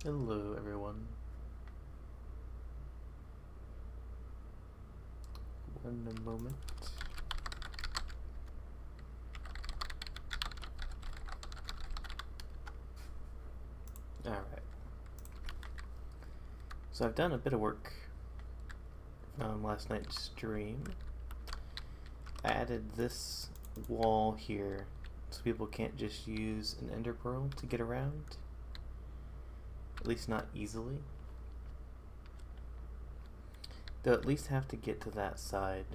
Hello everyone. One moment. Alright. So I've done a bit of work on last night's stream. I added this wall here so people can't just use an ender pearl to get around. At least not easily. They'll at least have to get to that side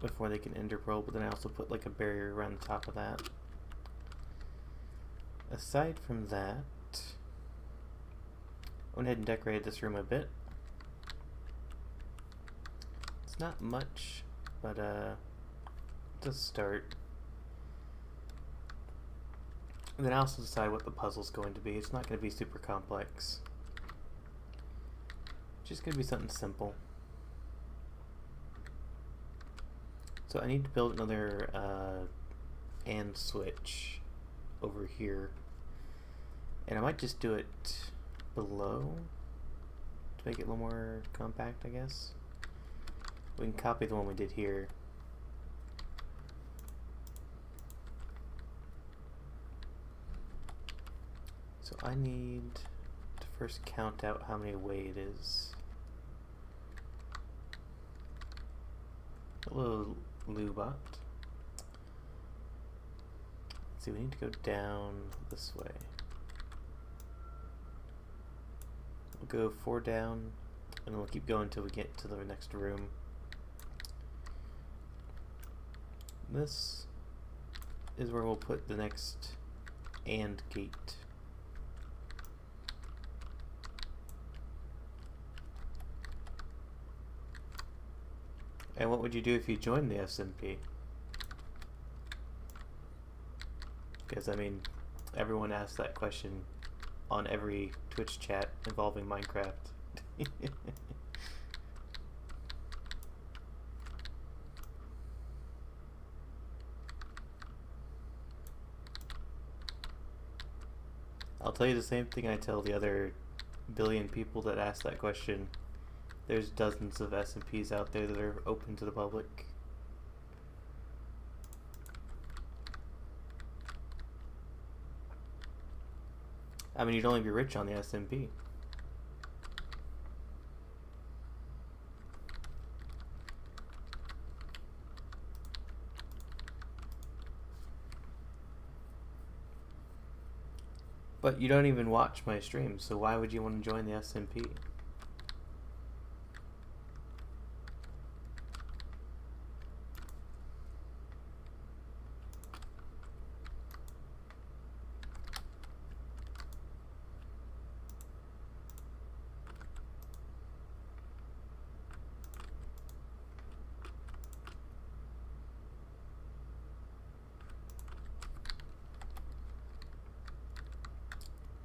before they can ender pearl, but then I also put like a barrier around the top of that. Aside from that, I went ahead and decorated this room a bit. It's not much, but it's a start. And then I also decide what the puzzle's going to be. It's not going to be super complex. It's just going to be something simple. So I need to build another AND switch over here. And I might just do it below to make it a little more compact, I guess. We can copy the one we did here. So I need to first count out how many away it is. Hello, Lubot. Let's see, we need to go down this way. We'll go 4 down, and we'll keep going until we get to the next room. This is where we'll put the next AND gate. And what would you do if you joined the SMP? Because, I mean, everyone asks that question on every Twitch chat involving Minecraft. I'll tell you the same thing I tell the other billion people that ask that question. There's dozens of SMPs out there that are open to the public. I mean, you'd only be rich on the SMP. But you don't even watch my streams, so why would you want to join the SMP?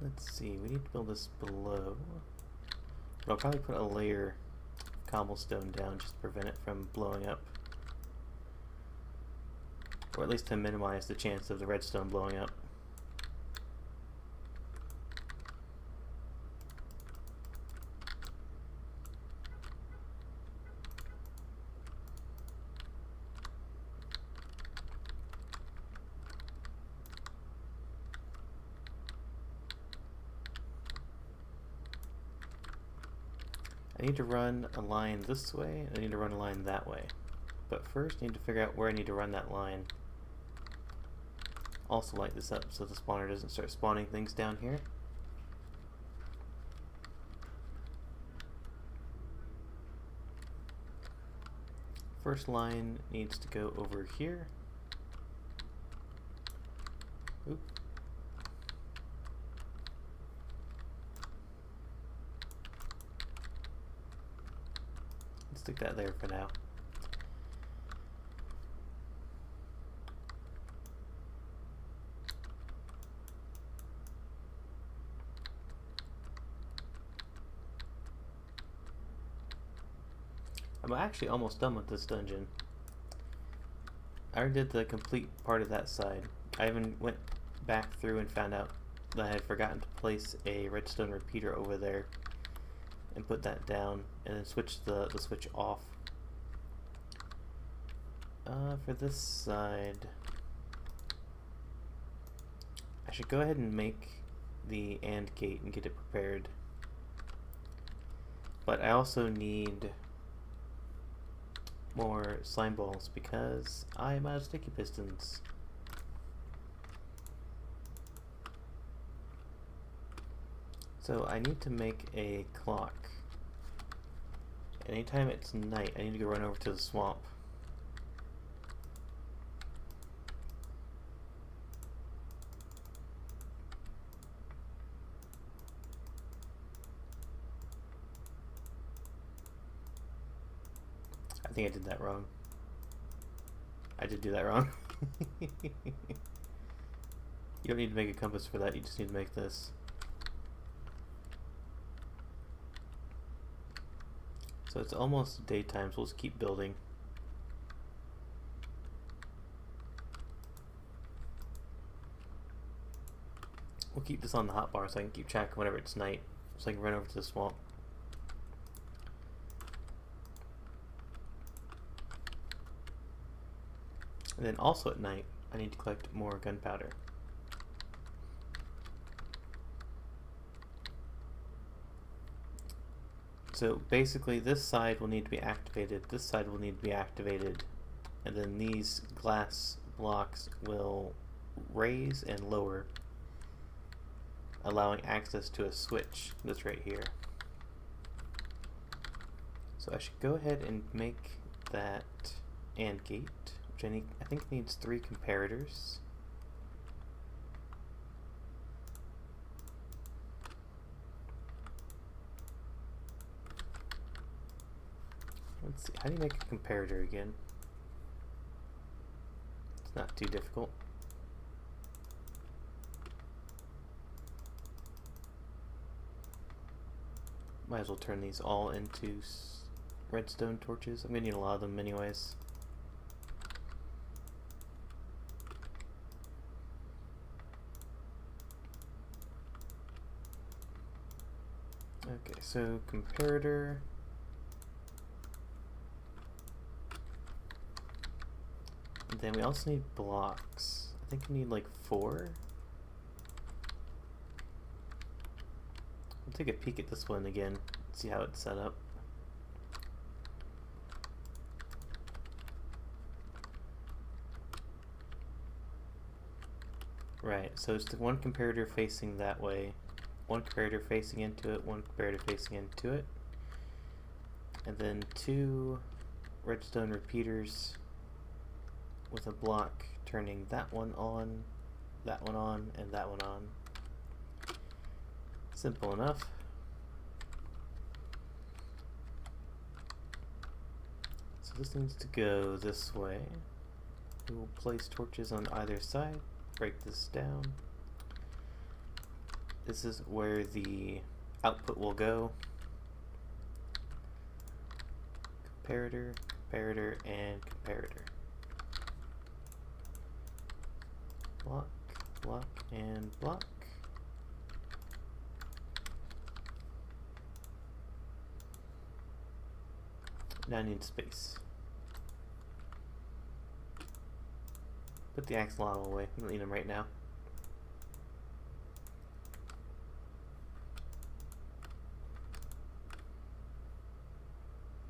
Let's see, we need to build this below. But I'll probably put a layer of cobblestone down just to prevent it from blowing up. Or at least to minimize the chance of the redstone blowing up. I need to run a line this way, and I need to run a line that way. But first I need to figure out where I need to run that line. Also light this up so the spawner doesn't start spawning things down here. First line needs to go over here. Oop. Stick that there for now. I'm actually almost done with this dungeon. I already did the complete part of that side. I even went back through and found out that I had forgotten to place a redstone repeater over there and put that down, and then switch the switch off. For this side, I should go ahead and make the AND gate and get it prepared. But I also need more slime balls because I am out of sticky pistons. So I need to make a clock. Anytime it's night, I need to go run over to the swamp. I think I did that wrong. I did do that wrong. You don't need to make a compass for that, you just need to make this. So it's almost daytime, so we'll just keep building. We'll keep this on the hotbar so I can keep track whenever it's night, so I can run over to the swamp. And then also at night, I need to collect more gunpowder. So basically this side will need to be activated, this side will need to be activated, and then these glass blocks will raise and lower, allowing access to a switch that's right here. So I should go ahead and make that AND gate, which I think needs 3 comparators. Let's see, how do you make a comparator again? It's not too difficult. Might as well turn these all into redstone torches. I'm gonna need a lot of them anyways. Okay, so comparator. And then we also need blocks. I think we need like 4. We'll take a peek at this one again, see how it's set up. Right, so it's the one comparator facing that way, one comparator facing into it, one comparator facing into it, and then 2 redstone repeaters with a block turning that one on, and that one on. Simple enough. So this needs to go this way. We will place torches on either side, break this down. This is where the output will go. Comparator, comparator, and comparator. Block, block, and block. Now I need space. Put the axolotl away. We don't need them right now.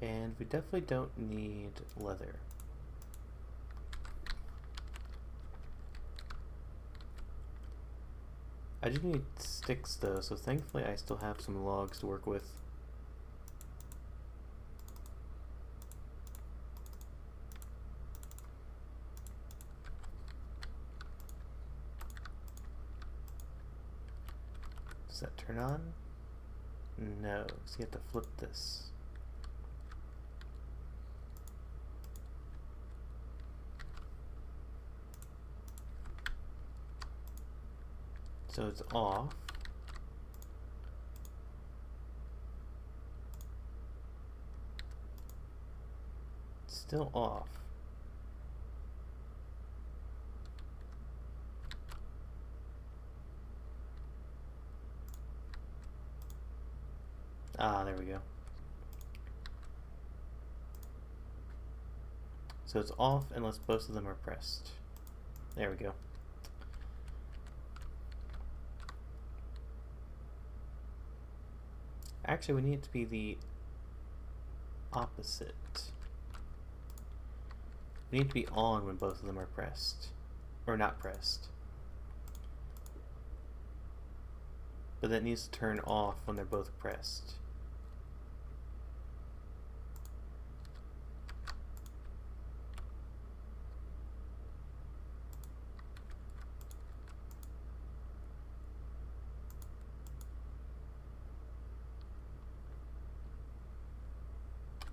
And we definitely don't need leather. I just need sticks though, so thankfully I still have some logs to work with. Does that turn on? No, so you have to flip this. So it's off. It's still off. Ah, there we go. So it's off unless both of them are pressed. There we go. Actually, we need it to be the opposite. We need to be on when both of them are pressed. Or not pressed. But that needs to turn off when they're both pressed.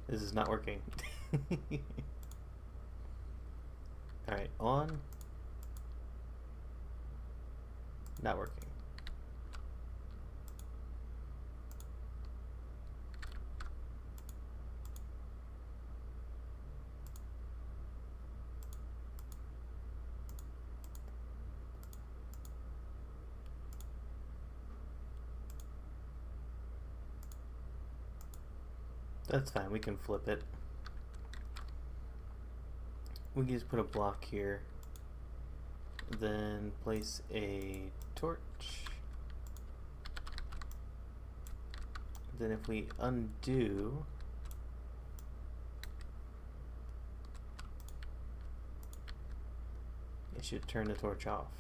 This is not working. Alright, on. Not working. That's fine, we can flip it. We can just put a block here, then place a torch. Then if we undo, it should turn the torch off.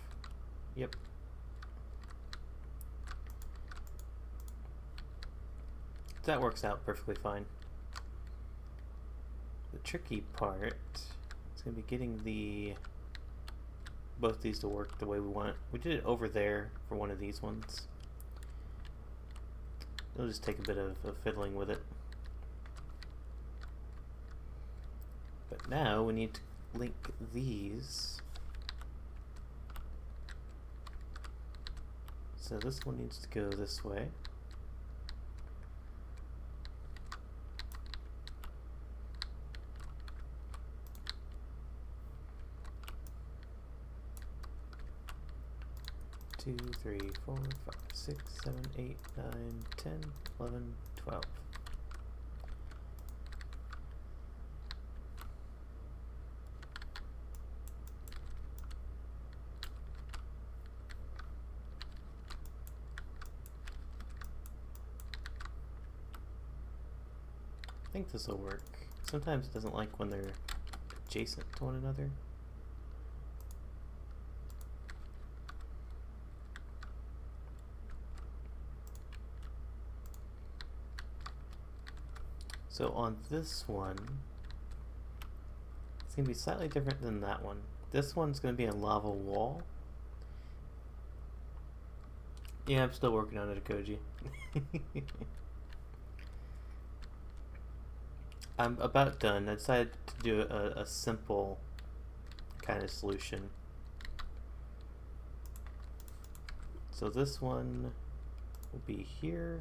Yep. That works out perfectly fine. The tricky part is going to be getting both these to work the way we want. We did it over there for one of these ones. It'll just take a bit of fiddling with it. But now we need to link these. So this one needs to go this way. Two, 3, 4, 5, 6, 7, 8, 9, 10, 11, 12. I think this will work. Sometimes it doesn't like when they're adjacent to one another. So on this one, it's going to be slightly different than that one. This one's going to be a lava wall. Yeah, I'm still working on it, Koji. I'm about done. I decided to do a simple kind of solution. So this one will be here.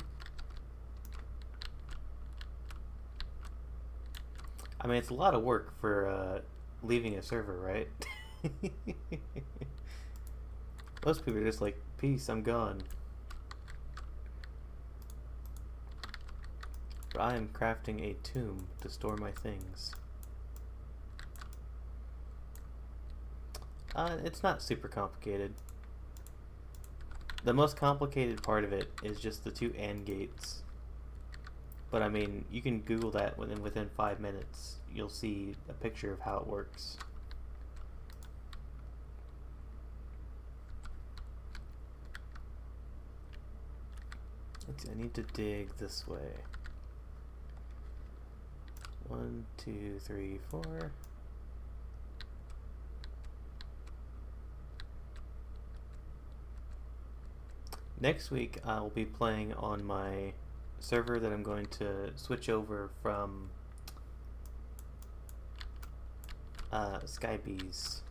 I mean, it's a lot of work for leaving a server, right? Most people are just like, peace, I'm gone. But I am crafting a tomb to store my things. It's not super complicated. The most complicated part of it is just the two AND gates. But I mean, you can Google that within 5 minutes. You'll see a picture of how it works. Let's see, I need to dig this way. 1, 2, 3, 4. Next week I'll be playing on my server that I'm going to switch over from Skybees.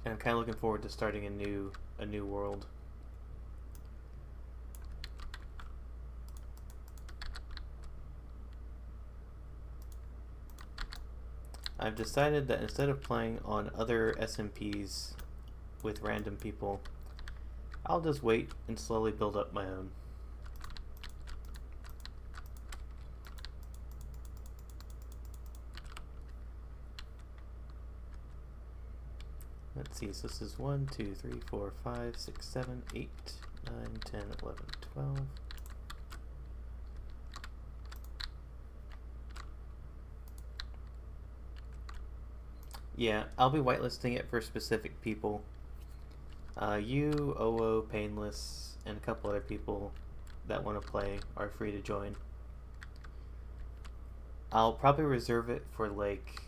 And I'm kind of looking forward to starting a new world. I've decided that instead of playing on other SMPs with random people, I'll just wait and slowly build up my own. let's see, so this is 1, 2, 3, 4, 5, 6, 7, 8, 9, 10, 11, 12. Yeah, I'll be whitelisting it for specific people. You, OO, Painless, and a couple other people that want to play are free to join. I'll probably reserve it for like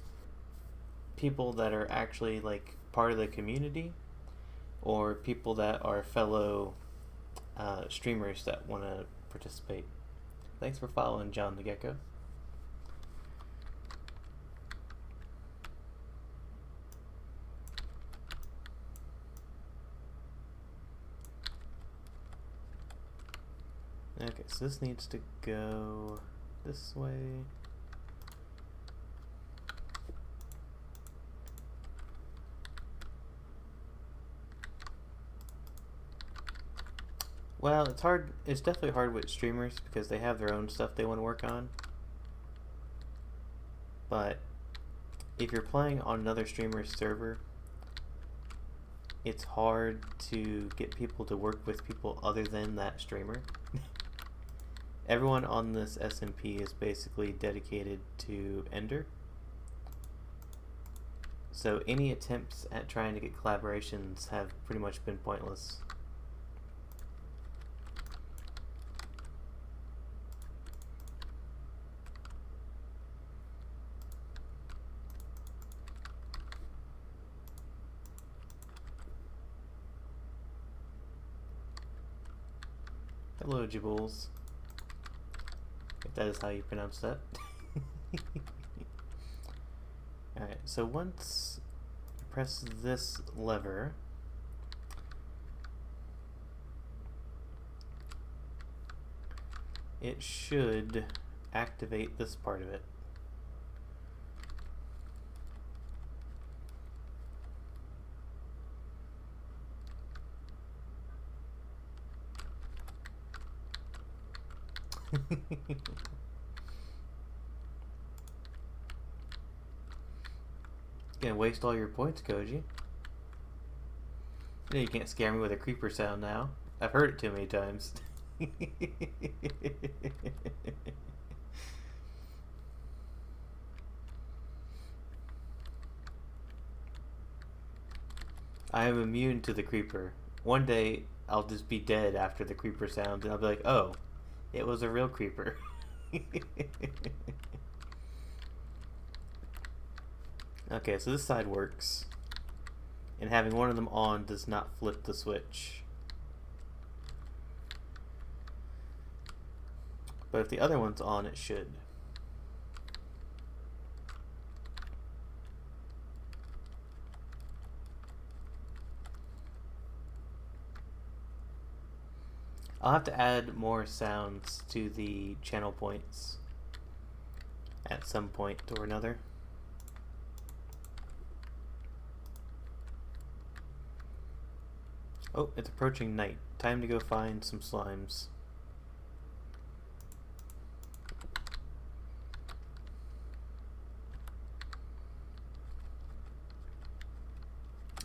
people that are actually like part of the community, or people that are fellow streamers that want to participate. Thanks for following, John the Gecko. Okay, so this needs to go this way. Well, it's hard. It's definitely hard with streamers because they have their own stuff they want to work on. But if you're playing on another streamer's server, it's hard to get people to work with people other than that streamer. Everyone on this SMP is basically dedicated to Ender. So any attempts at trying to get collaborations have pretty much been pointless. Hello, Jibbles. If that is how you pronounce that. Alright, so once you press this lever, it should activate this part of it. Gonna waste all your points, Koji. You know you can't scare me with a creeper sound now. I've heard it too many times. I am immune to the creeper. One day I'll just be dead after the creeper sound and I'll be like, oh, it was a real creeper. Okay, so this side works. And having one of them on does not flip the switch. But if the other one's on, it should. I'll have to add more sounds to the channel points at some point or another. Oh, it's approaching night. Time to go find some slimes.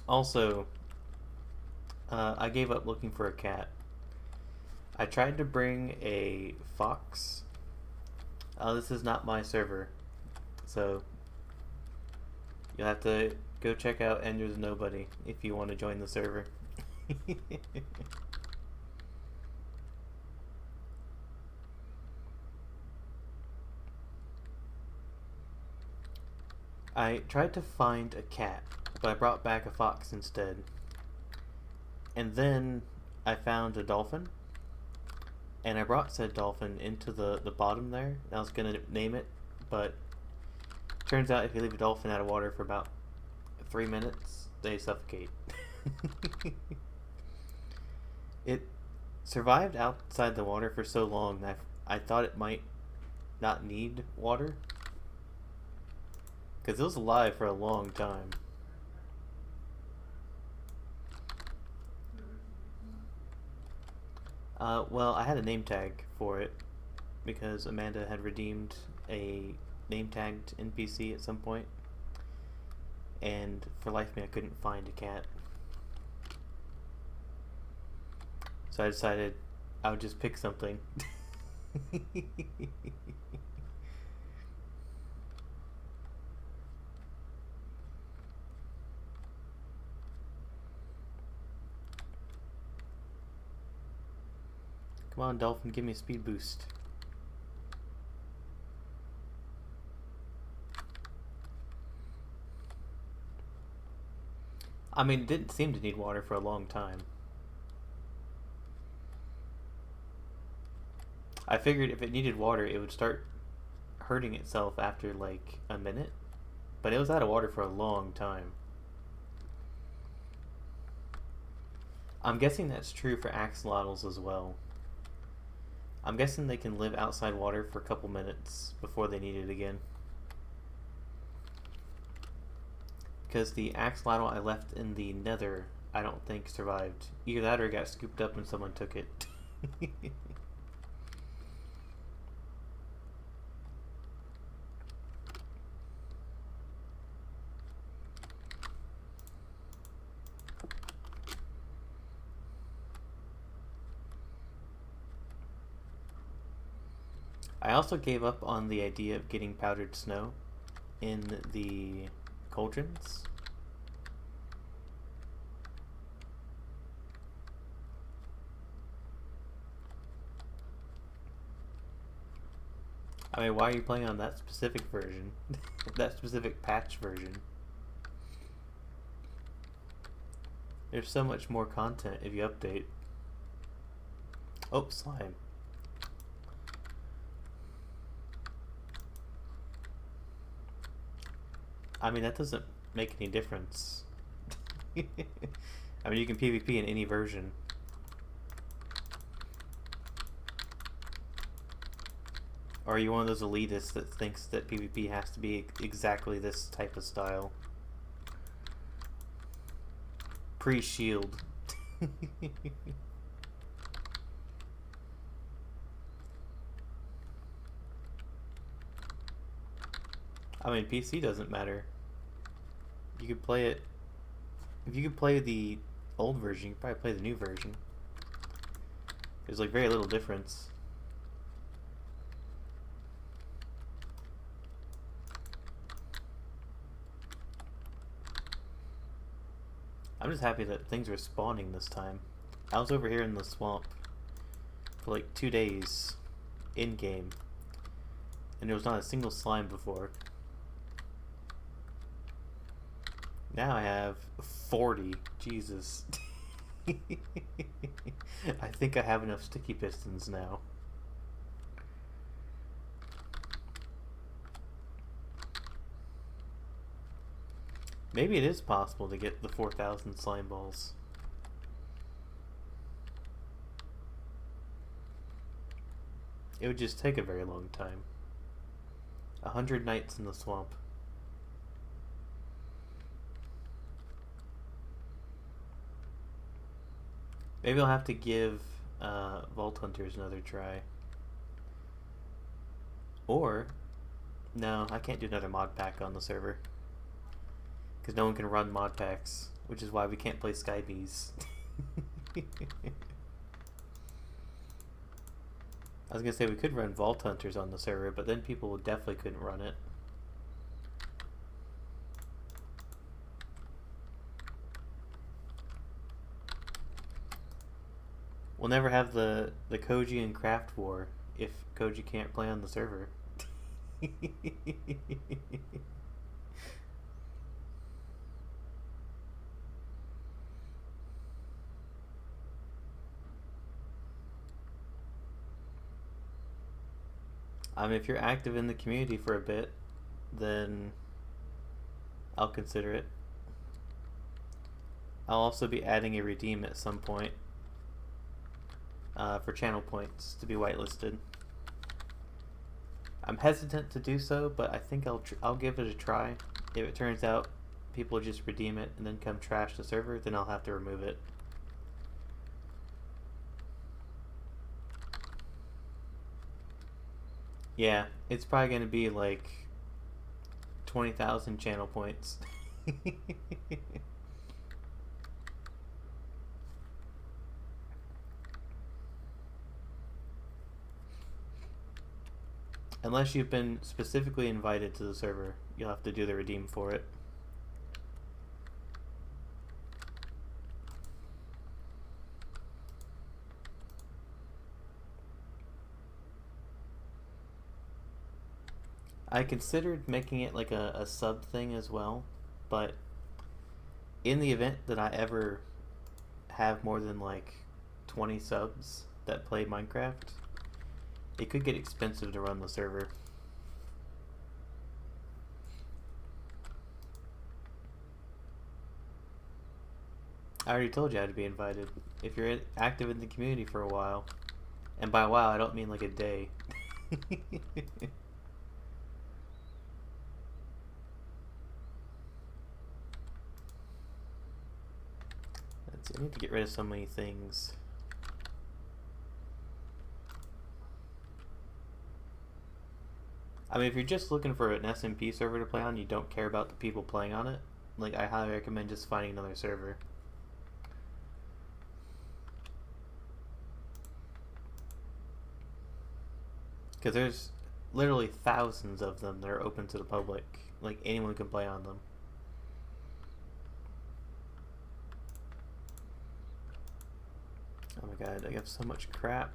Also, I gave up looking for a cat. I tried to bring a fox. This is not my server, so you'll have to go check out Ender's Nobody if you want to join the server. I tried to find a cat, but I brought back a fox instead. And then I found a dolphin, and I brought said dolphin into the bottom there. I was gonna name it, but turns out if you leave a dolphin out of water for about 3 minutes, they suffocate. It survived outside the water for so long that I thought it might not need water, because it was alive for a long time. Well, I had a name tag for it because Amanda had redeemed a name tagged NPC at some point, and for life of me I couldn't find a cat. So I decided I would just pick something. Come on, Dolphin, give me a speed boost. I mean, it didn't seem to need water for a long time. I figured if it needed water, it would start hurting itself after like a minute. But it was out of water for a long time. I'm guessing that's true for axolotls as well. I'm guessing they can live outside water for a couple minutes before they need it again. Because the axolotl I left in the nether, I don't think survived. Either that or it got scooped up and someone took it. I also gave up on the idea of getting powdered snow in the cauldrons. I mean, why are you playing on that specific version? That specific patch version? There's so much more content if you update. Oh, slime. I mean, that doesn't make any difference. I mean, you can PvP in any version. Or are you one of those elitists that thinks that PvP has to be exactly this type of style? Pre-shield. I mean, PC doesn't matter. You could play it... If you could play the old version, you could probably play the new version. There's like very little difference. I'm just happy that things are spawning this time. I was over here in the swamp for like 2 days in-game, and there was not a single slime before. Now I have 40. Jesus. I think I have enough sticky pistons now. Maybe it is possible to get the 4,000 slime balls. It would just take a very long time. 100 nights in the swamp. Maybe I'll have to give Vault Hunters another try. Or, no, I can't do another mod pack on the server. Because no one can run mod packs, which is why we can't play Sky Bees. I was going to say we could run Vault Hunters on the server, but then people definitely couldn't run it. We'll never have the Koji and Craft War if Koji can't play on the server. I mean, if you're active in the community for a bit, then I'll consider it. I'll also be adding a redeem at some point for channel points to be whitelisted. I'm hesitant to do so, but I think I'll give it a try. If it turns out people just redeem it and then come trash the server, then I'll have to remove it. Yeah, it's probably going to be like 20,000 channel points. Unless you've been specifically invited to the server, you'll have to do the redeem for it. I considered making it like a sub thing as well, but in the event that I ever have more than like 20 subs that play Minecraft, it could get expensive to run the server. I already told you how to be invited. If you're active in the community for a while, and by a while I don't mean like a day. I need to get rid of so many things. I mean, if you're just looking for an SMP server to play on, you don't care about the people playing on it, like, I highly recommend just finding another server. Because there's literally thousands of them that are open to the public. Like, anyone can play on them. Oh my god, I have so much crap.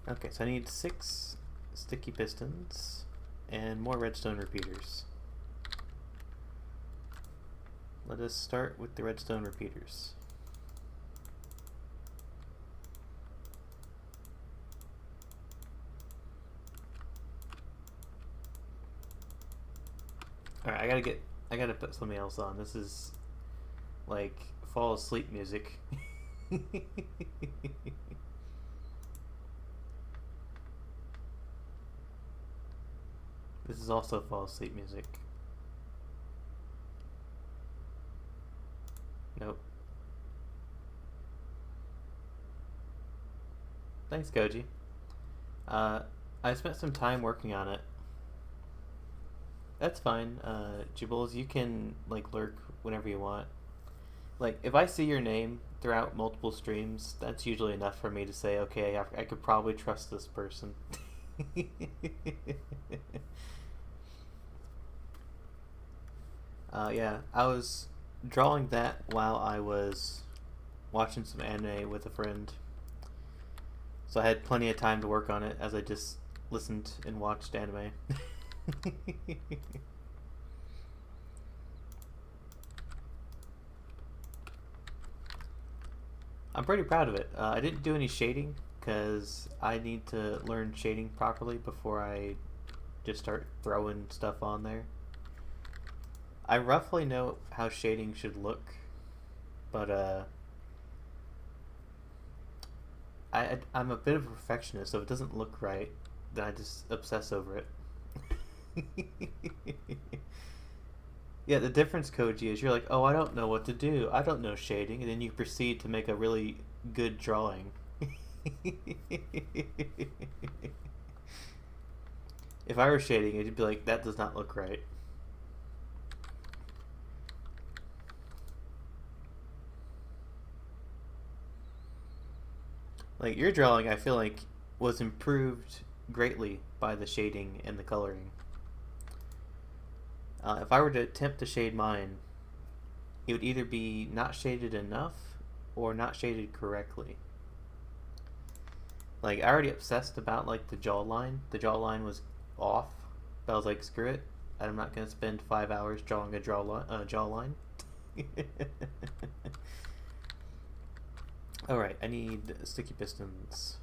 Okay, so I need 6 sticky pistons and more redstone repeaters. Let us start with the redstone repeaters. Alright, I gotta put something else on. This is like fall asleep music. This is also fall asleep music. Nope. Thanks, Koji. I spent some time working on it. That's fine. Jibbles, you can like lurk whenever you want. Like, if I see your name throughout multiple streams, that's usually enough for me to say, okay, I could probably trust this person. Yeah, I was drawing that while I was watching some anime with a friend. So I had plenty of time to work on it as I just listened and watched anime. I'm pretty proud of it. I didn't do any shading because I need to learn shading properly before I just start throwing stuff on there. I roughly know how shading should look, but I'm a bit of a perfectionist, so if it doesn't look right, then I just obsess over it. Yeah, the difference, Koji, is you're like, oh, I don't know what to do. I don't know shading, and then you proceed to make a really good drawing. If I were shading, it'd be like, that does not look right. Like, your drawing, I feel like, was improved greatly by the shading and the coloring. If I were to attempt to shade mine, it would either be not shaded enough or not shaded correctly. Like, I already obsessed about, like, the jawline. The jawline was off, but I was like, screw it. I'm not going to spend 5 hours drawing a jawline. Alright, I need sticky pistons.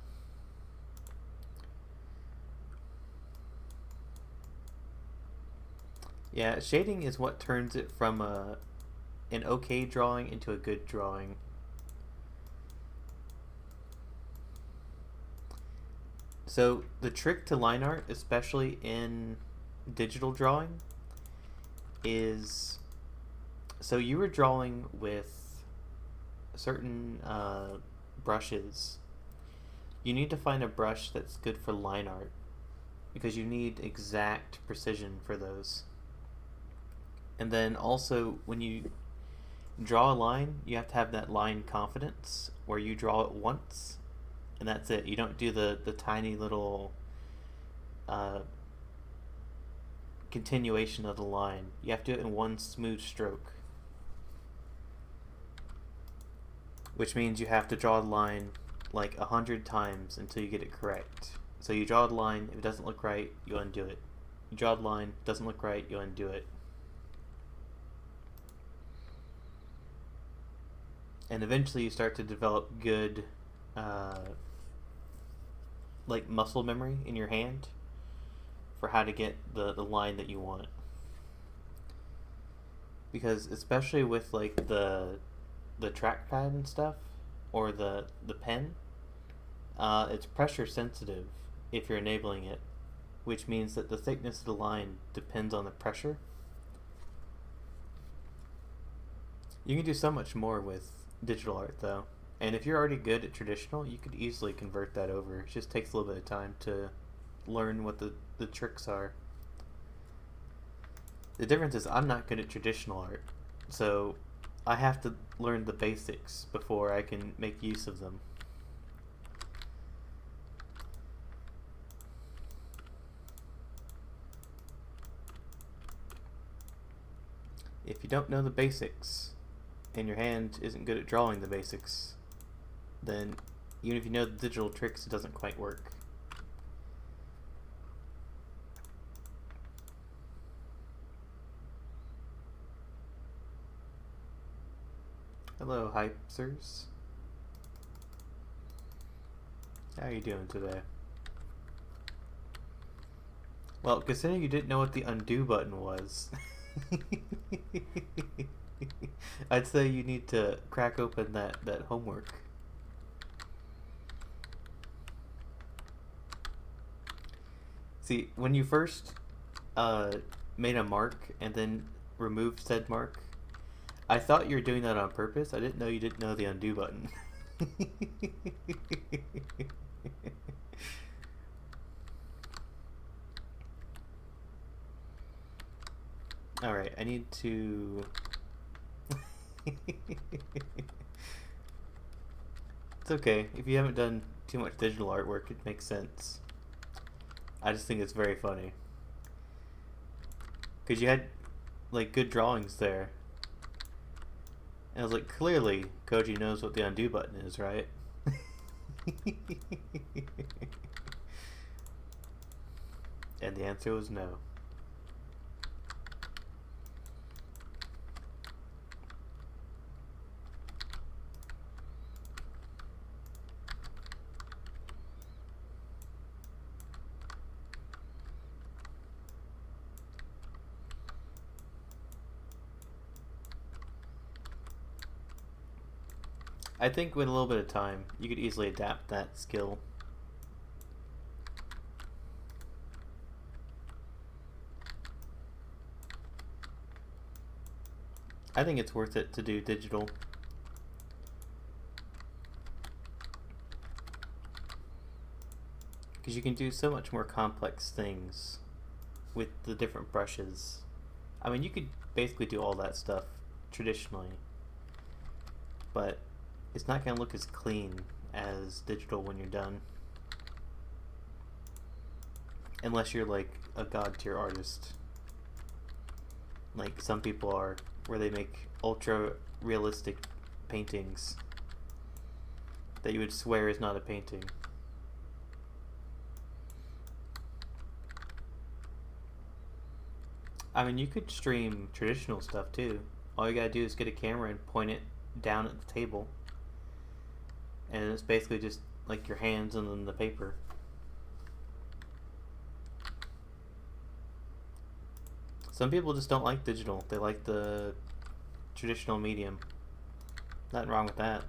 Yeah, shading is what turns it from an okay drawing into a good drawing. So the trick to line art, especially in digital drawing, is so you were drawing with certain brushes. You need to find a brush that's good for line art because you need exact precision for those. And then also, when you draw a line, you have to have that line confidence, where you draw it once, and that's it. You don't do the tiny little continuation of the line. You have to do it in one smooth stroke, which means you have to draw the line like 100 times until you get it correct. So you draw the line, if it doesn't look right, you undo it. You draw the line, doesn't look right, you undo it. And eventually you start to develop good like muscle memory in your hand for how to get the line that you want. Because especially with like the trackpad and stuff, or the pen, it's pressure sensitive if you're enabling it, which means that the thickness of the line depends on the pressure. You can do so much more with digital art though, and if you're already good at traditional, you could easily convert that over. It just takes a little bit of time to learn what the tricks are. The difference is I'm not good at traditional art, so I have to learn the basics before I can make use of them. If you don't know the basics, and your hand isn't good at drawing the basics, then even if you know the digital tricks, it doesn't quite work. Hello, Hypsers. How are you doing today? Well, considering you didn't know what the undo button was, I'd say you need to crack open that homework. See, when you first made a mark and then removed said mark, I thought you were doing that on purpose. I didn't know you didn't know the undo button. Alright, I need to... It's okay. If you haven't done too much digital artwork, it makes sense. I just think it's very funny. Because you had, like, good drawings there. And I was like, clearly, Koji knows what the undo button is, right? And the answer was no. I think with a little bit of time, you could easily adapt that skill. I think it's worth it to do digital. Because you can do so much more complex things with the different brushes. I mean, you could basically do all that stuff traditionally, but it's not going to look as clean as digital when you're done. Unless you're like a god tier artist. Like some people are, where they make ultra realistic paintings that you would swear is not a painting. I mean, you could stream traditional stuff too. All you gotta do is get a camera and point it down at the table. And it's basically just like your hands and then the paper. Some people just don't like digital. They like the traditional medium. Nothing wrong with that.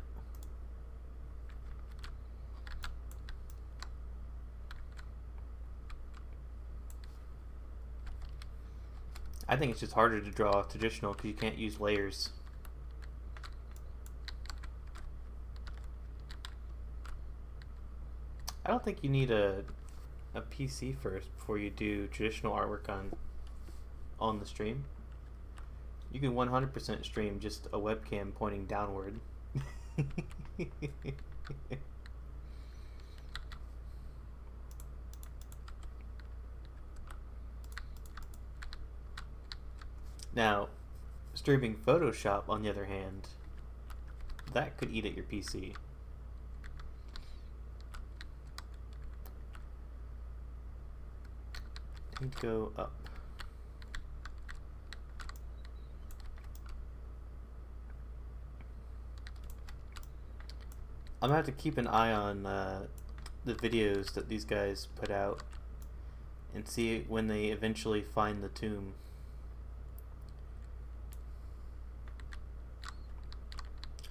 I think it's just harder to draw traditional because you can't use layers. I don't think you need a PC first before you do traditional artwork on the stream. You can 100% stream just a webcam pointing downward. Now, streaming Photoshop, on the other hand, that could eat at your PC. And go up. I'm gonna have to keep an eye on the videos that these guys put out and see when they eventually find the tomb.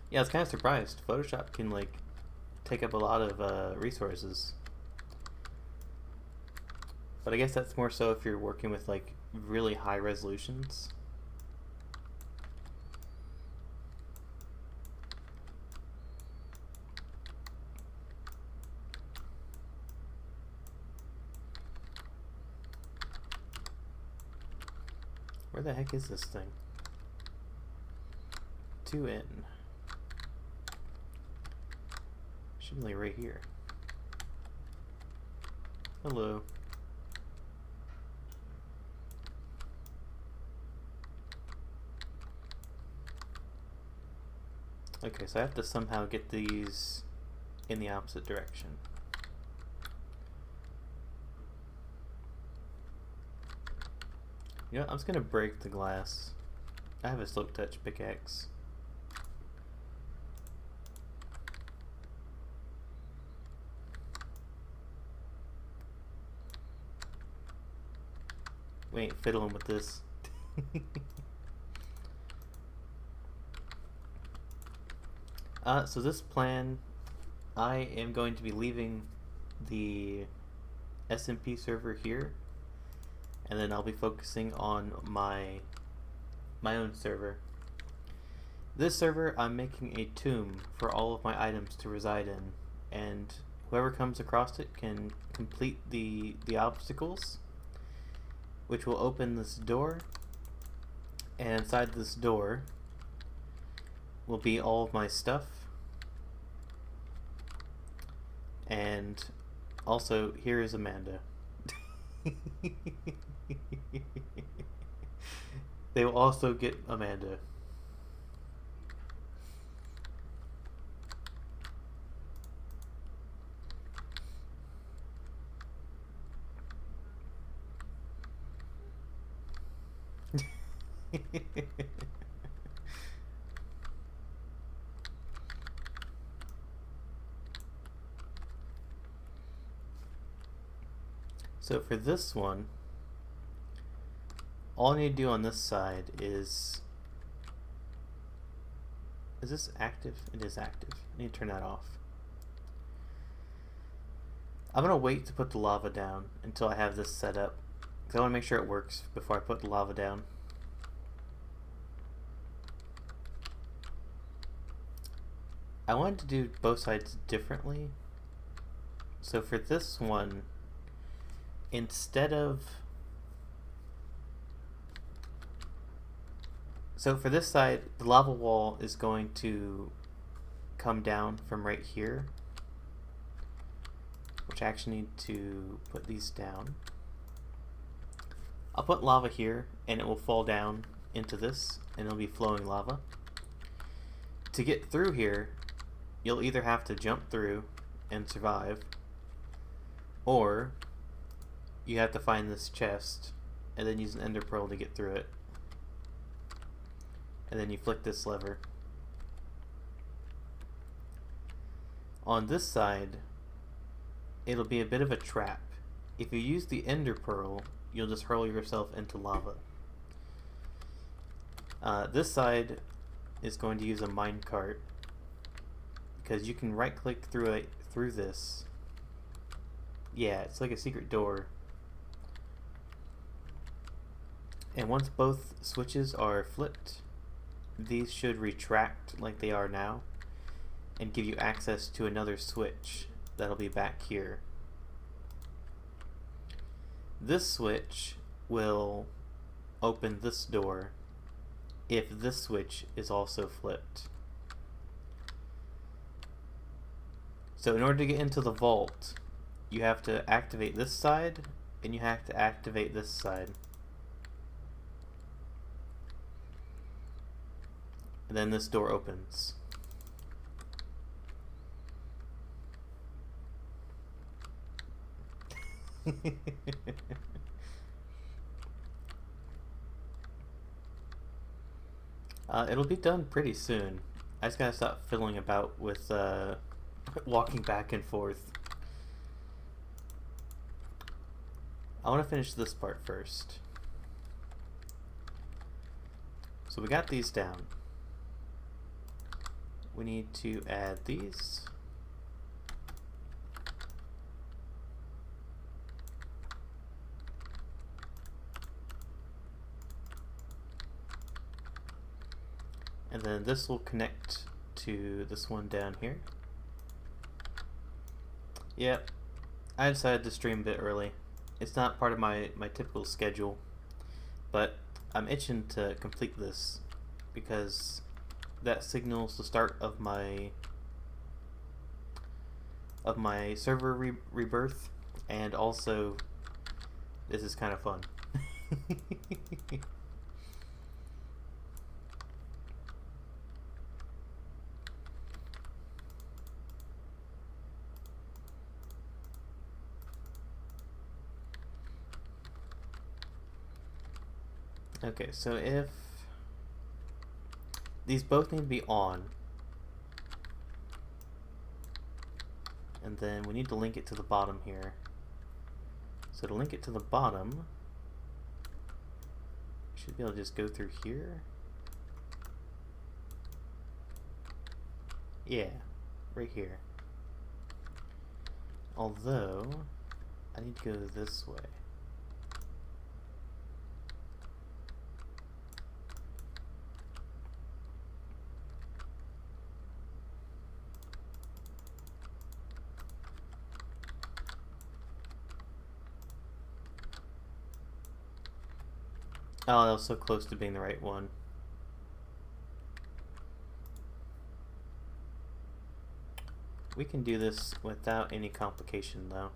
Yeah, I was kind of surprised. Photoshop can like take up a lot of resources. But I guess that's more so if you're working with like really high resolutions. Where the heck is this thing? 2N. Should be like right here. Hello. Okay, so I have to somehow get these in the opposite direction. You know what, I'm just gonna break the glass. I have a slope touch pickaxe. We ain't fiddling with this. So this plan, I am going to be leaving the SMP server here, and then I'll be focusing on my own server. This server, I'm making a tomb for all of my items to reside in, and whoever comes across it can complete the obstacles, which will open this door, and inside this door will be all of my stuff, and also here is Amanda. They will also get Amanda. So for this one, all I need to do on this side is this active? It is active. I need to turn that off. I'm gonna wait to put the lava down until I have this set up, because I want to make sure it works before I put the lava down. I wanted to do both sides differently. So for this one, instead of... So for this side, the lava wall is going to come down from right here, which I actually need to put these down. I'll put lava here, and it will fall down into this, and it'll be flowing lava. To get through here, you'll either have to jump through and survive, or you have to find this chest and then use an ender pearl to get through it. And then you flick this lever. On this side, it'll be a bit of a trap. If you use the ender pearl, you'll just hurl yourself into lava. This side is going to use a minecart, because you can right click through this. Yeah, it's like a secret door. And once both switches are flipped, these should retract like they are now and give you access to another switch that'll be back here. This switch will open this door if this switch is also flipped. So in order to get into the vault, you have to activate this side and you have to activate this side. And then this door opens. It'll be done pretty soon. I just gotta stop fiddling about with walking back and forth. I want to finish this part first. So we got these down. We need to add these. And then this will connect to this one down here. Yep, I decided to stream a bit early. It's not part of my typical schedule, but I'm itching to complete this because that signals the start of my server rebirth, and also this is kind of fun. Okay, so if these both need to be on, and then we need to link it to the bottom here. So to link it to the bottom, we should be able to just go through here. Yeah, right here. Although, I need to go this way. Oh, that was so close to being the right one. We can do this without any complication, though.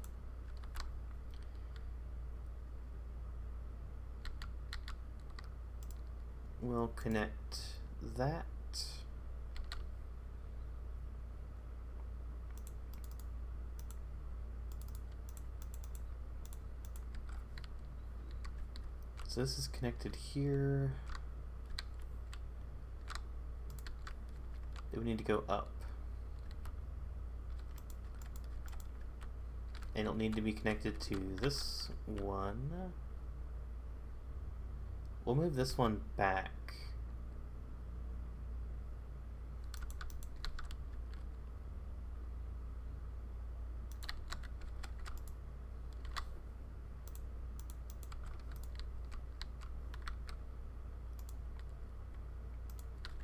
We'll connect that. So this is connected here. Then we need to go up. And it'll need to be connected to this one. We'll move this one back.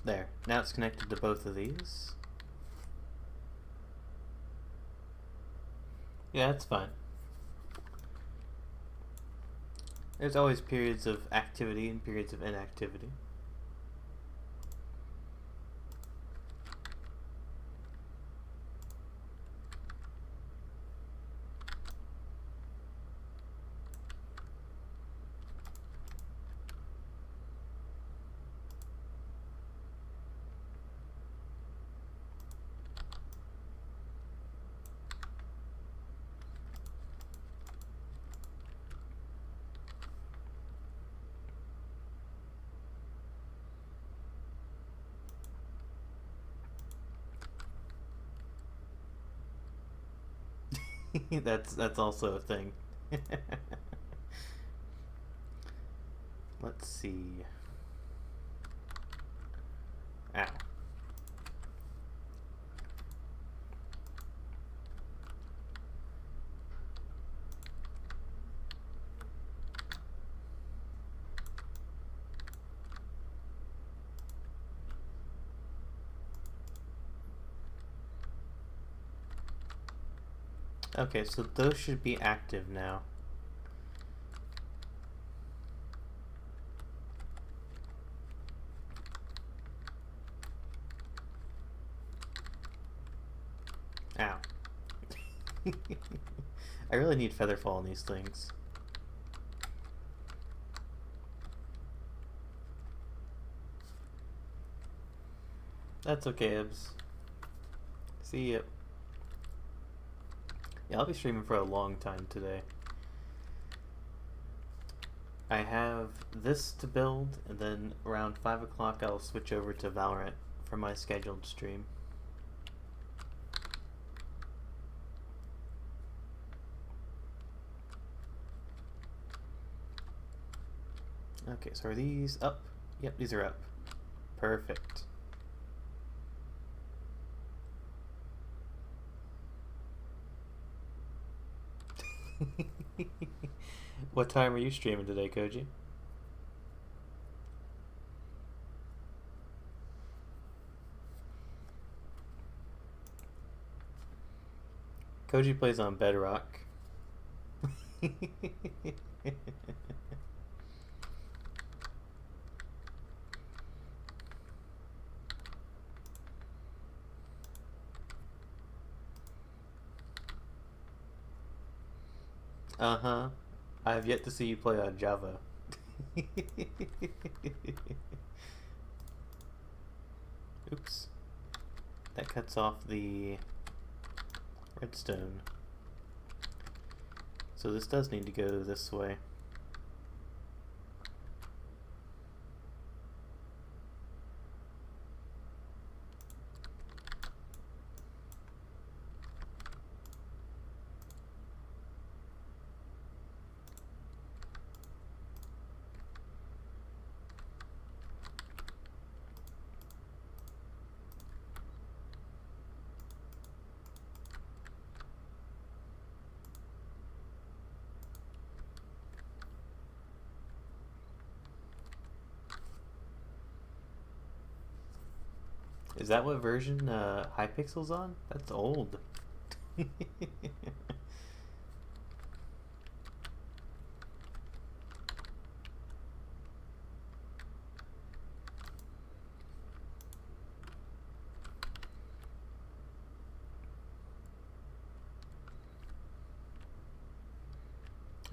There. Now it's connected to both of these. Yeah, that's fine. There's always periods of activity and periods of inactivity. That's also a thing. Let's see. Ow. Okay, so those should be active now. Ow. I really need featherfall on these things. That's okay, Ibs. See ya. Yeah, I'll be streaming for a long time today. I have this to build, and then around 5 o'clock I'll switch over to Valorant for my scheduled stream. Okay, so are these up? Yep, these are up. Perfect. What time are you streaming today, Koji? Koji plays on Bedrock. Uh-huh. I have yet to see you play on Java. Oops. That cuts off the redstone. So this does need to go this way. Is that what version Hypixel's on? That's old.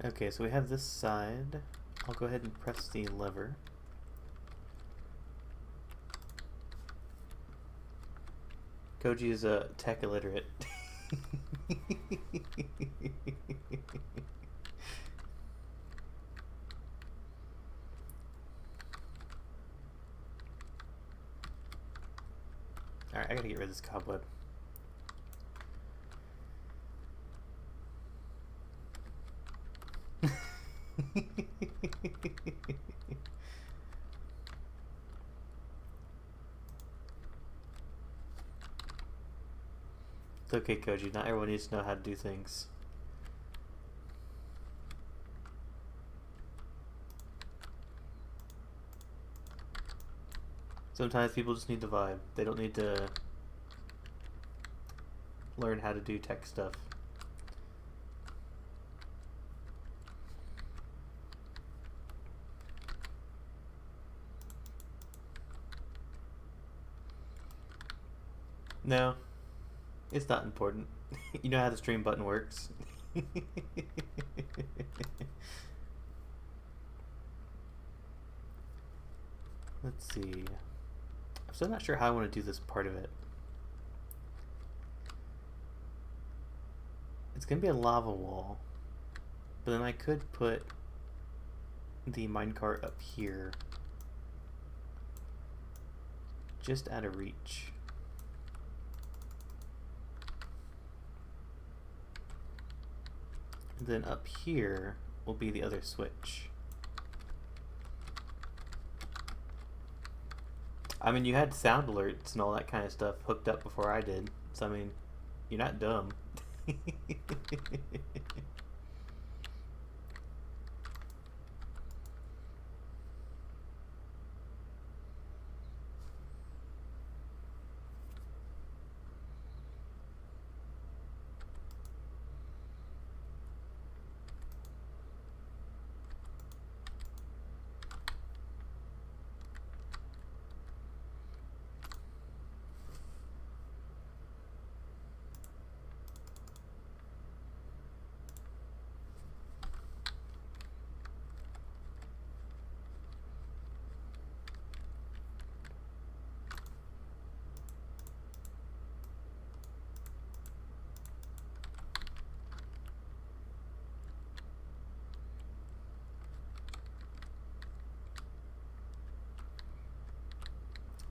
Okay, so we have this side. I'll go ahead and press the lever. Koji is a tech illiterate. Alright, I gotta get rid of this cobweb. It's okay, Koji. Not everyone needs to know how to do things. Sometimes people just need the vibe. They don't need to learn how to do tech stuff. No, it's not important. You know how the stream button works. Let's see. I'm still not sure how I want to do this part of it. It's gonna be a lava wall, but then I could put the minecart up here, just out of reach. And then up here will be the other switch. I mean, you had sound alerts and all that kind of stuff hooked up before I did, so I mean, you're not dumb.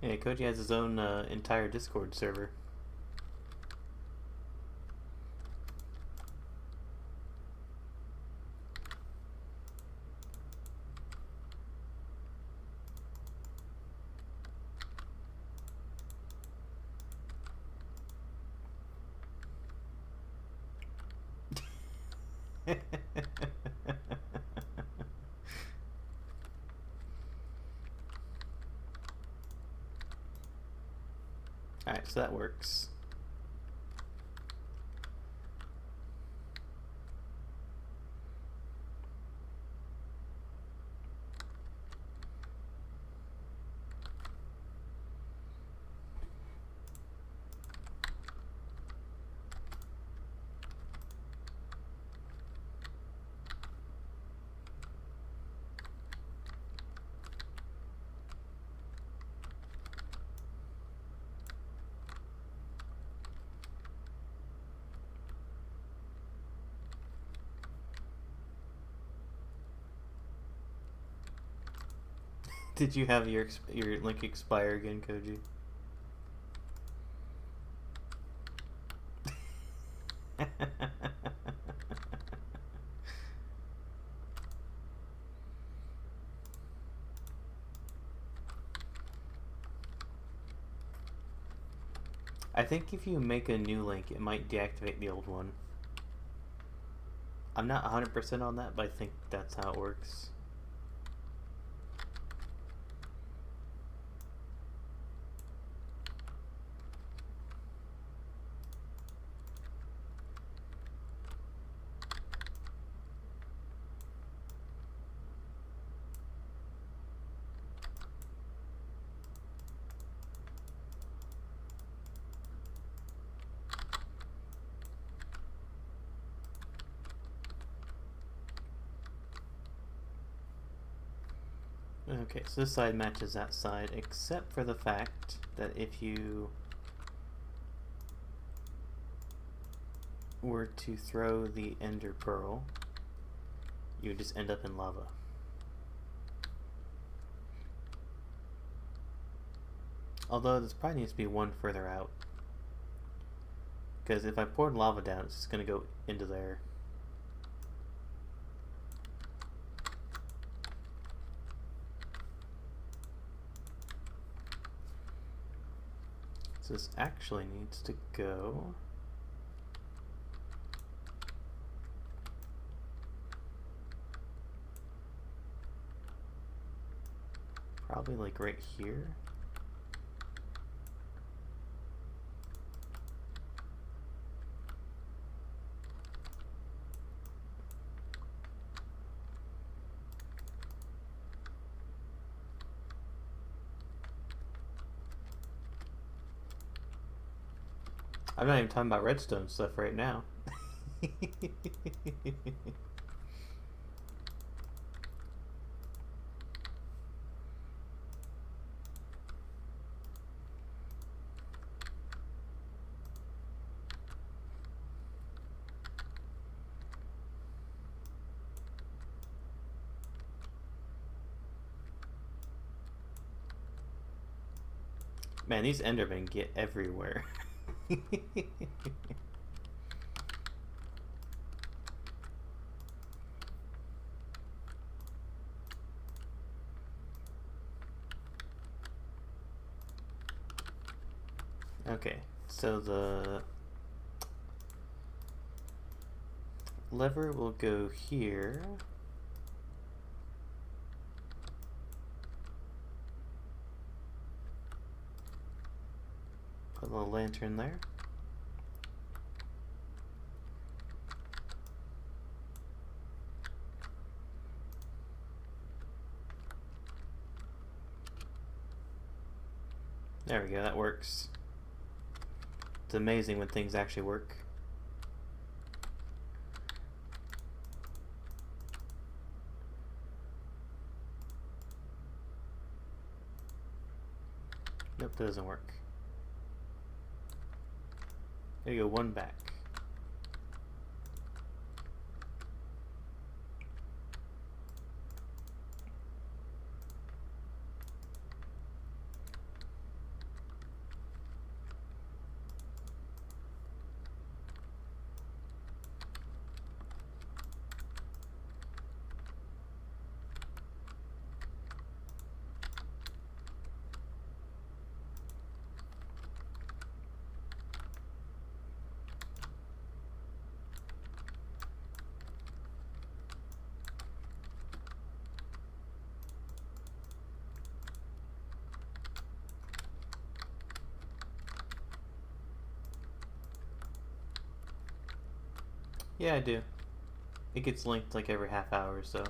Yeah, Koji has his own entire Discord server. Alright, so that works. Did you have your link expire again, Koji? I think if you make a new link, it might deactivate the old one. I'm not 100% on that, but I think that's how it works. Okay, so this side matches that side, except for the fact that if you were to throw the ender pearl, you would just end up in lava. Although this probably needs to be one further out, because if I poured lava down, it's just going to go into there. So this actually needs to go probably like right here. I'm not even talking about redstone stuff right now. Man, these Endermen get everywhere. Okay, so the lever will go here. Put a little lantern there. There we go, that works. It's amazing when things actually work. Nope, that doesn't work. There you go, one back. Yeah, I do. It gets linked like every half hour or so.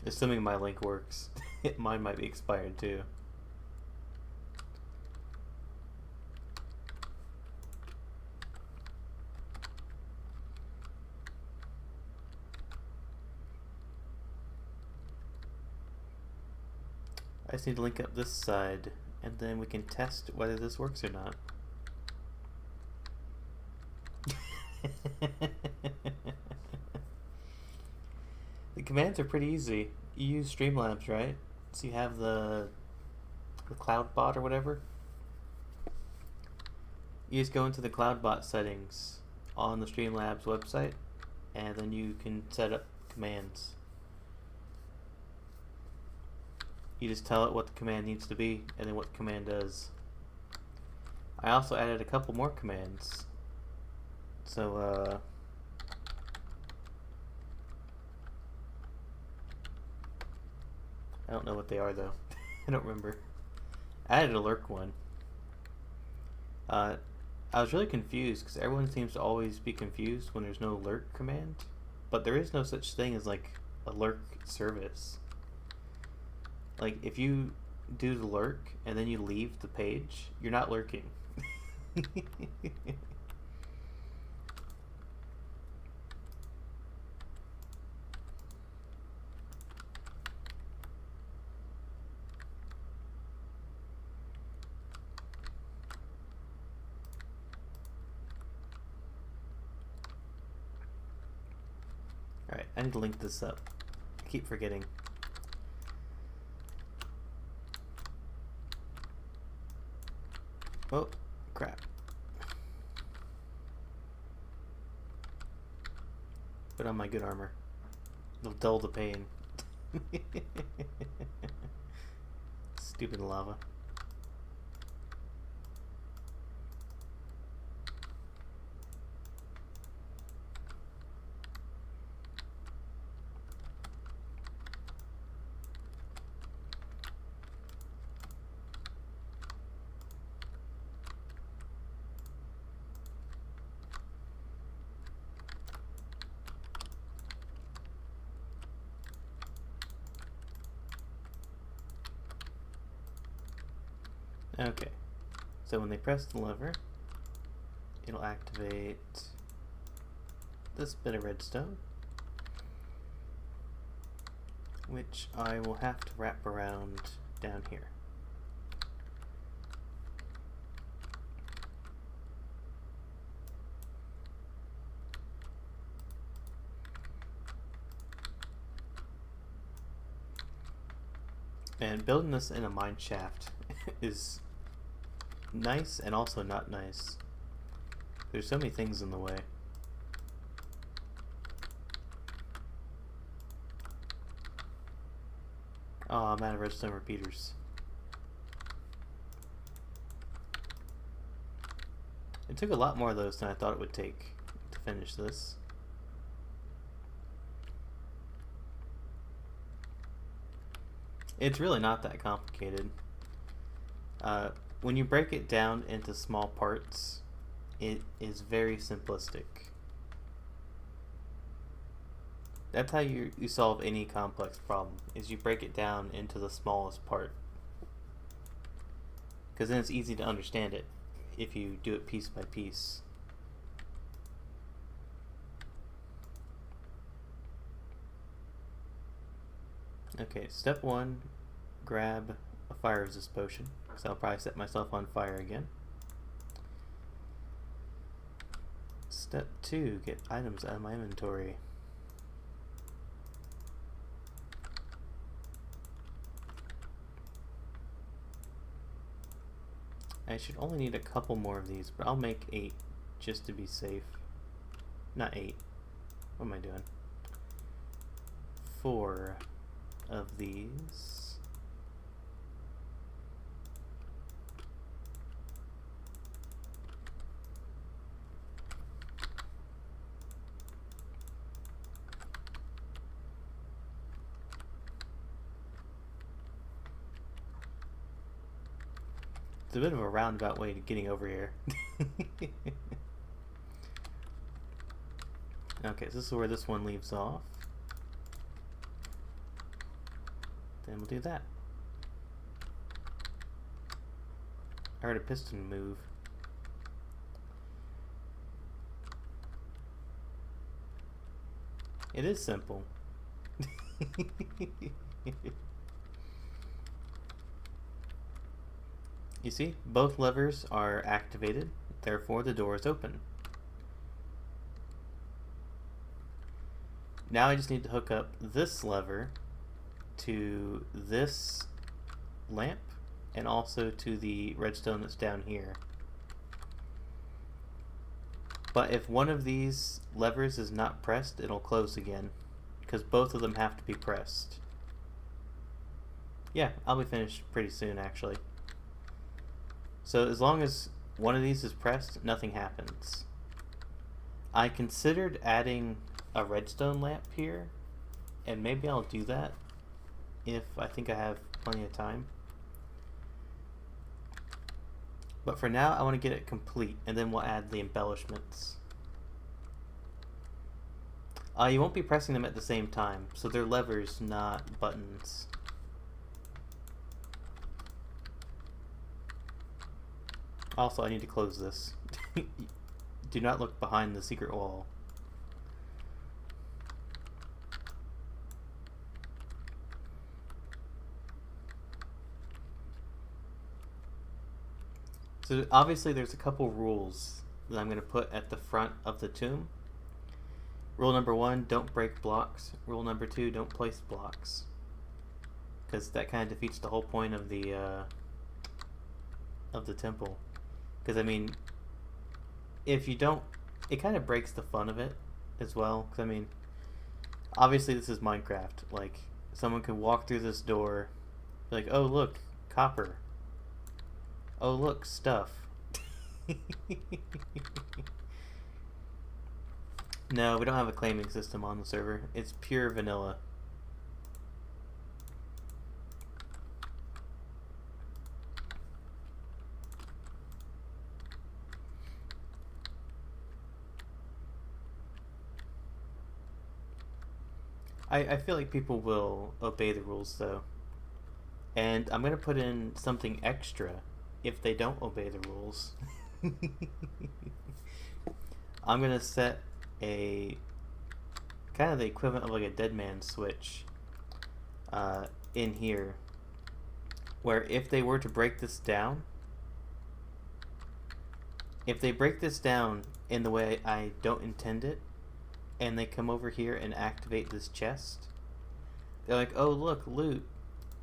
Assuming my link works. Mine might be expired too. I just need to link up this side, and then we can test whether this works or not. The commands are pretty easy. You use Streamlabs, right? So you have the cloud bot or whatever. You just go into the cloud bot settings on the Streamlabs website, and then you can set up commands. You just tell it what the command needs to be, and then what the command does. I also added a couple more commands. So, I don't know what they are though. I don't remember. I added a lurk one. I was really confused because everyone seems to always be confused when there's no lurk command, but there is no such thing as like a lurk service. Like if you do the lurk and then you leave the page, you're not lurking. Alright, I need to link this up. I keep forgetting. Oh, crap. Put on my good armor. It'll dull the pain. Stupid lava. Okay, so when they press the lever, it'll activate this bit of redstone, which I will have to wrap around down here. And building this in a mine shaft is nice and also not nice. There's so many things in the way. Oh, I'm out of redstone repeaters. It took a lot more of those than I thought it would take to finish this. It's really not that complicated. When you break it down into small parts, it is very simplistic. That's how you solve any complex problem, is you break it down into the smallest part. Because then it's easy to understand it if you do it piece by piece. Okay, step one, grab a fire resist potion, because I'll probably set myself on fire again. Step two, get items out of my inventory. I should only need a couple more of these, but I'll make 8 just to be safe. Not 8. What am I doing? 4 of these. It's a bit of a roundabout way to getting over here. Okay, so this is where this one leaves off. Then we'll do that. I heard a piston move. It is simple. You see, both levers are activated, therefore the door is open. Now I just need to hook up this lever to this lamp and also to the redstone that's down here. But if one of these levers is not pressed, it'll close again, because both of them have to be pressed. Yeah, I'll be finished pretty soon actually. So as long as one of these is pressed, nothing happens. I considered adding a redstone lamp here, and maybe I'll do that if I think I have plenty of time. But for now, I want to get it complete, and then we'll add the embellishments. You won't be pressing them at the same time, so they're levers, not buttons. Also, I need to close this. Do not look behind the secret wall. So obviously there's a couple rules that I'm going to put at the front of the tomb. Rule number 1, don't break blocks. Rule number 2, don't place blocks. Because that kind of defeats the whole point of the temple. Because I mean, if you don't, it kind of breaks the fun of it as well. Because I mean, obviously this is Minecraft. Like, someone could walk through this door, be like, oh look, copper. Oh look, stuff. No, we don't have a claiming system on the server. It's pure vanilla. I feel like people will obey the rules though. And I'm going to put in something extra if they don't obey the rules. I'm going to set a kind of the equivalent of like a dead man switch in here, where if they were to break this down, if they break this down in the way I don't intend it, and they come over here and activate this chest, they're like, oh look, loot,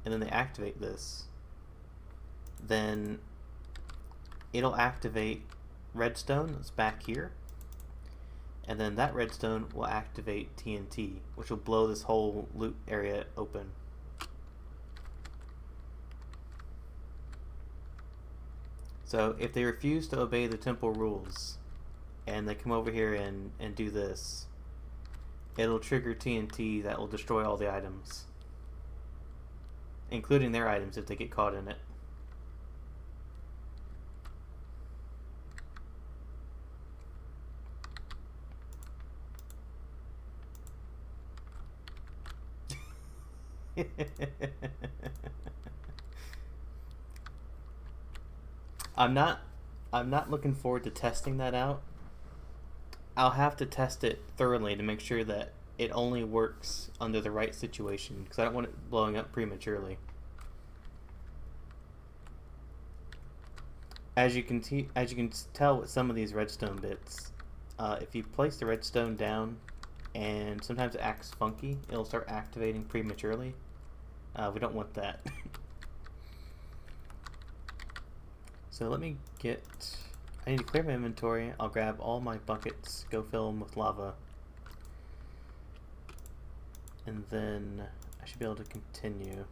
and then they activate this, then it'll activate redstone that's back here, and then that redstone will activate TNT, which will blow this whole loot area open. So if they refuse to obey the temple rules and they come over here and do this, it'll trigger TNT that will destroy all the items, including their items if they get caught in it. I'm not looking forward to testing that out. I'll have to test it thoroughly to make sure that it only works under the right situation, because I don't want it blowing up prematurely. As you can tell with some of these redstone bits, if you place the redstone down and sometimes it acts funky, it'll start activating prematurely. We don't want that. So let me get, I need to clear my inventory. I'll grab all my buckets, go fill them with lava, and then I should be able to continue.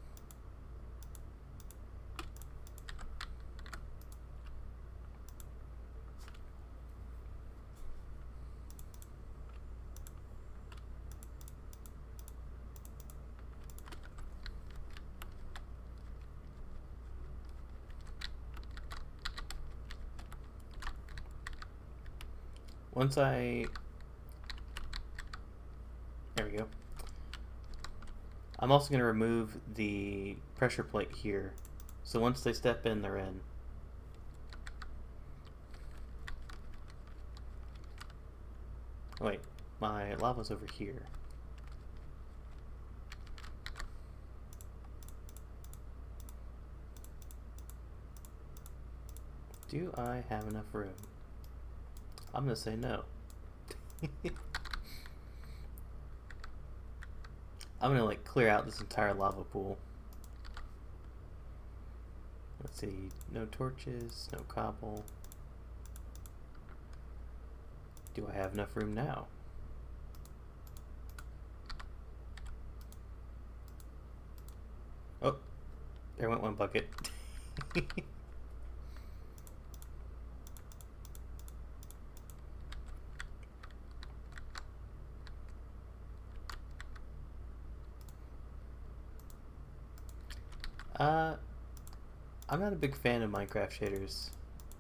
Once I... There we go. I'm also going to remove the pressure plate here. So once they step in, they're in. Wait, my lava's over here. Do I have enough room? I'm gonna say no. I'm gonna like clear out this entire lava pool. Let's see, no torches, no cobble. Do I have enough room now? Oh, there went one bucket. I'm not a big fan of Minecraft shaders.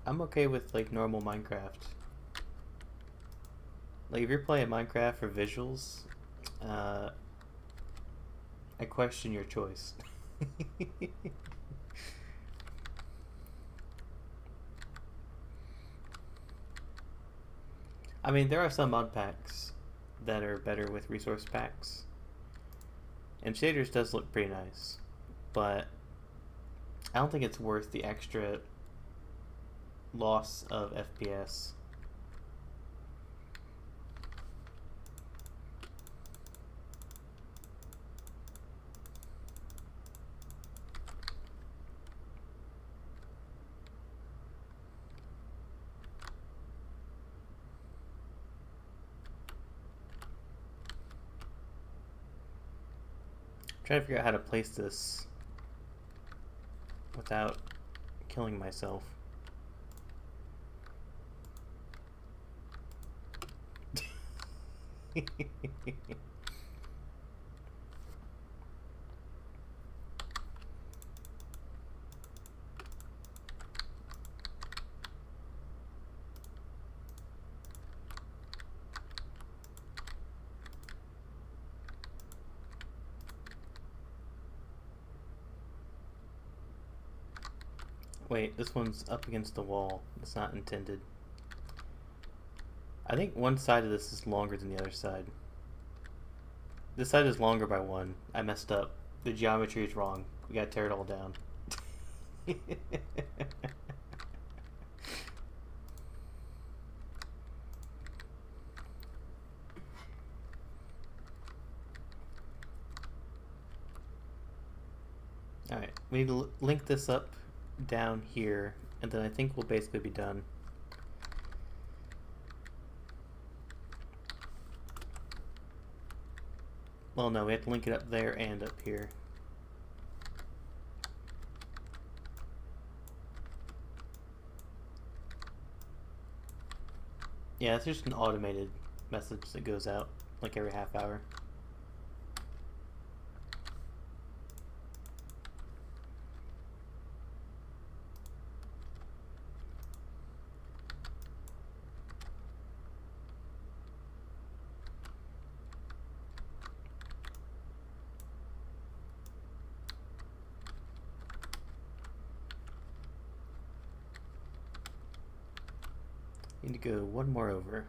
I'm okay with like normal Minecraft. Like if you're playing Minecraft for visuals, I question your choice. I mean, there are some mod packs that are better with resource packs, and shaders does look pretty nice, but I don't think it's worth the extra loss of FPS. I'm trying to figure out how to place this without killing myself. Wait, this one's up against the wall. It's not intended. I think one side of this is longer than the other side. This side is longer by one. I messed up. The geometry is wrong. We gotta tear it all down. Alright, we need to link this up down here, and then I think we'll basically be done. Well, no, we have to link it up there and up here. Yeah, it's just an automated message that goes out like every half hour. Need to go one more over.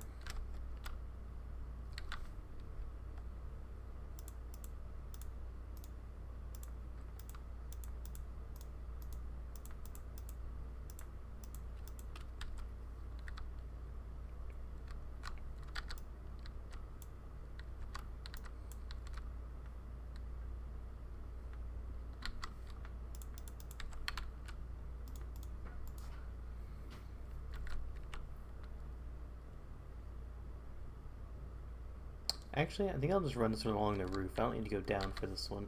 Actually, I think I'll just run this one along the roof. I don't need to go down for this one.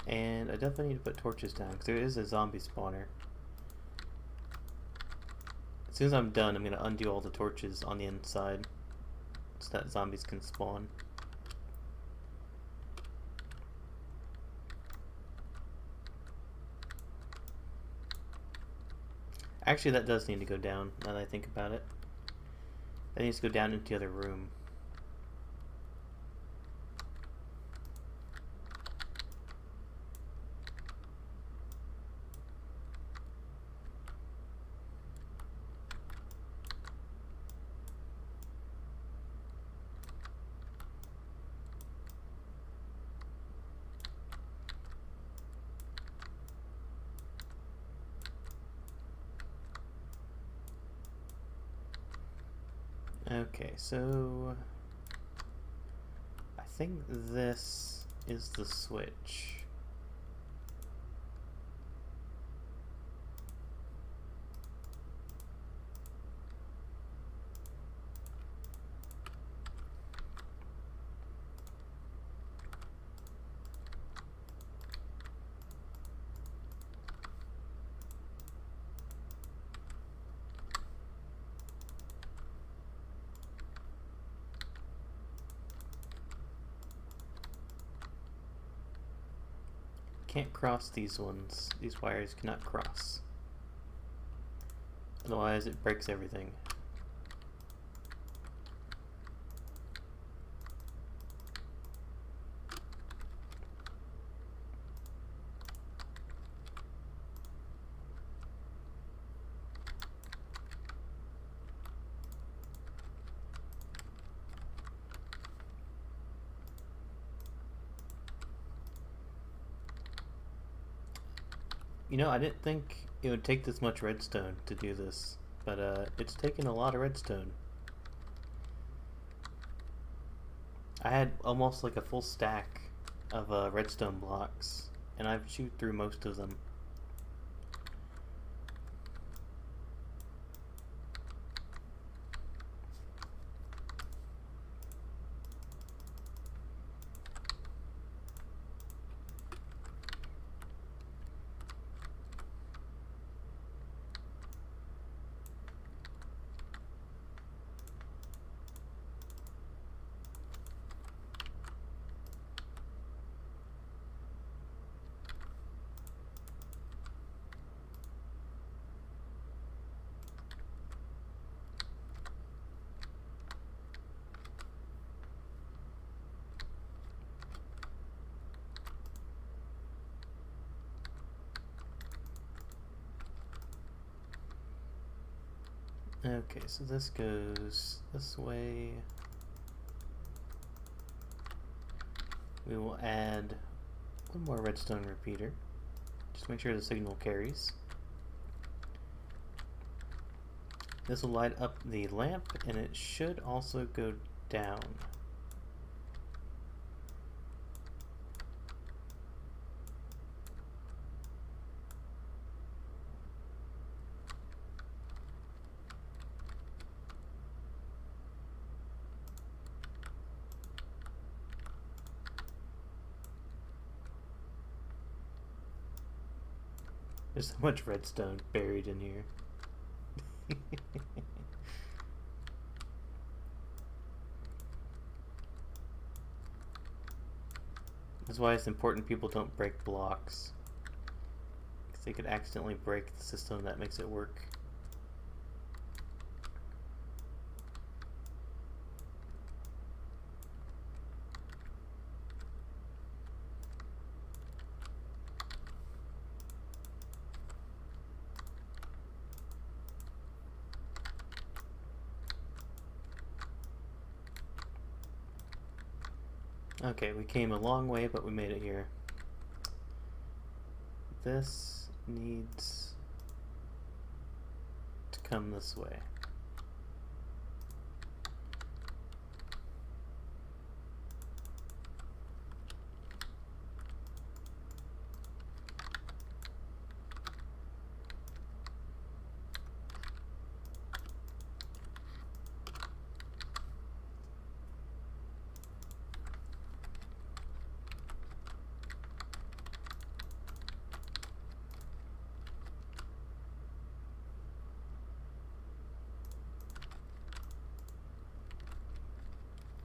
And I definitely need to put torches down because there is a zombie spawner. As soon as I'm done, I'm going to undo all the torches on the inside so that zombies can spawn. Actually, that does need to go down, now that I think about it. That needs to go down into the other room. Okay, so I think this is the switch. Can't cross these ones. These wires cannot cross. Otherwise it breaks everything. You know, I didn't think it would take this much redstone to do this, but it's taken a lot of redstone. I had almost like a full stack of redstone blocks, and I've chewed through most of them. Okay, so this goes this way. We will add one more redstone repeater. Just make sure the signal carries. This will light up the lamp, and it should also go down. There's so much redstone buried in here. That's why it's important people don't break blocks, because they could accidentally break the system that makes it work. Okay, we came a long way, but we made it here. This needs to come this way.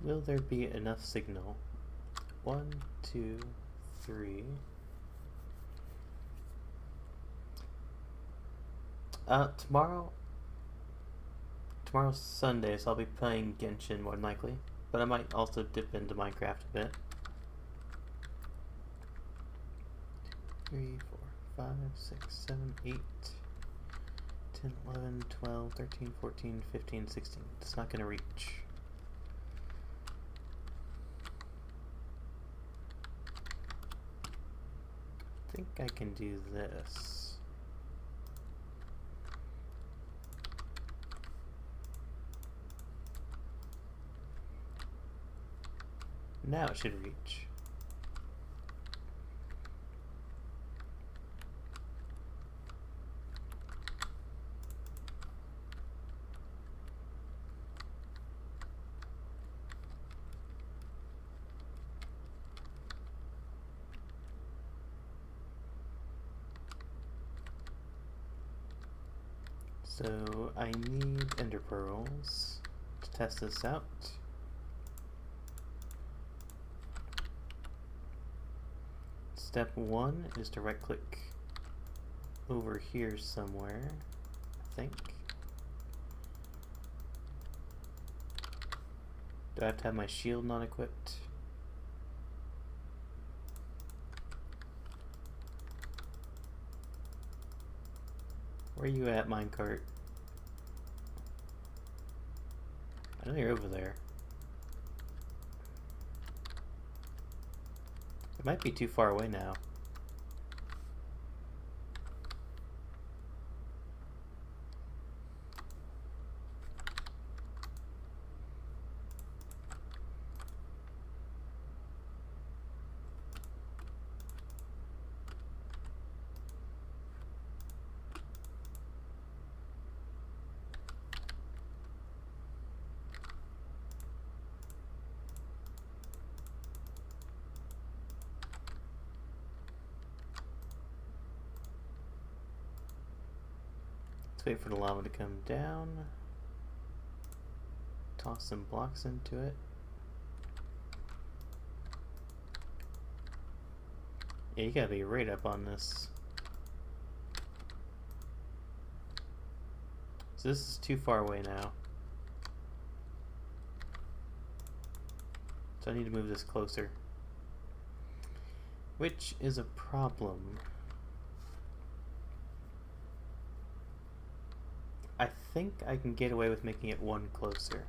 Will there be enough signal? 1, 2, 3. Tomorrow's Sunday, so I'll be playing Genshin more than likely. But I might also dip into Minecraft a bit. 3, 4, 5, 6, 7, 8, 10, 11, 12, 13, 14, 15, 16. It's not going to reach. I think I can do this. Now it should reach. So I need ender pearls to test this out. Step 1 is to right click over here somewhere, I think. Do I have to have my shield not equipped? Where are you at, minecart? I know you're over there. It might be too far away now. Let's wait for the lava to come down. Toss some blocks into it. Yeah, you gotta be right up on this. So this is too far away now. So I need to move this closer. Which is a problem. I think I can get away with making it 1 closer.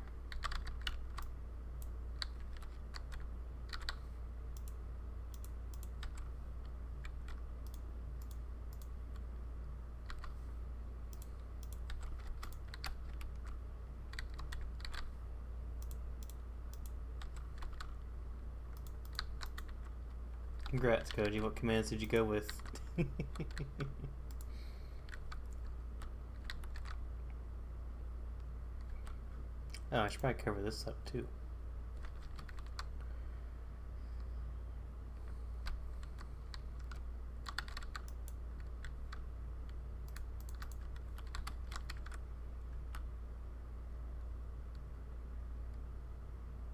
Congrats, Koji. What commands did you go with? Oh, I should probably cover this up too.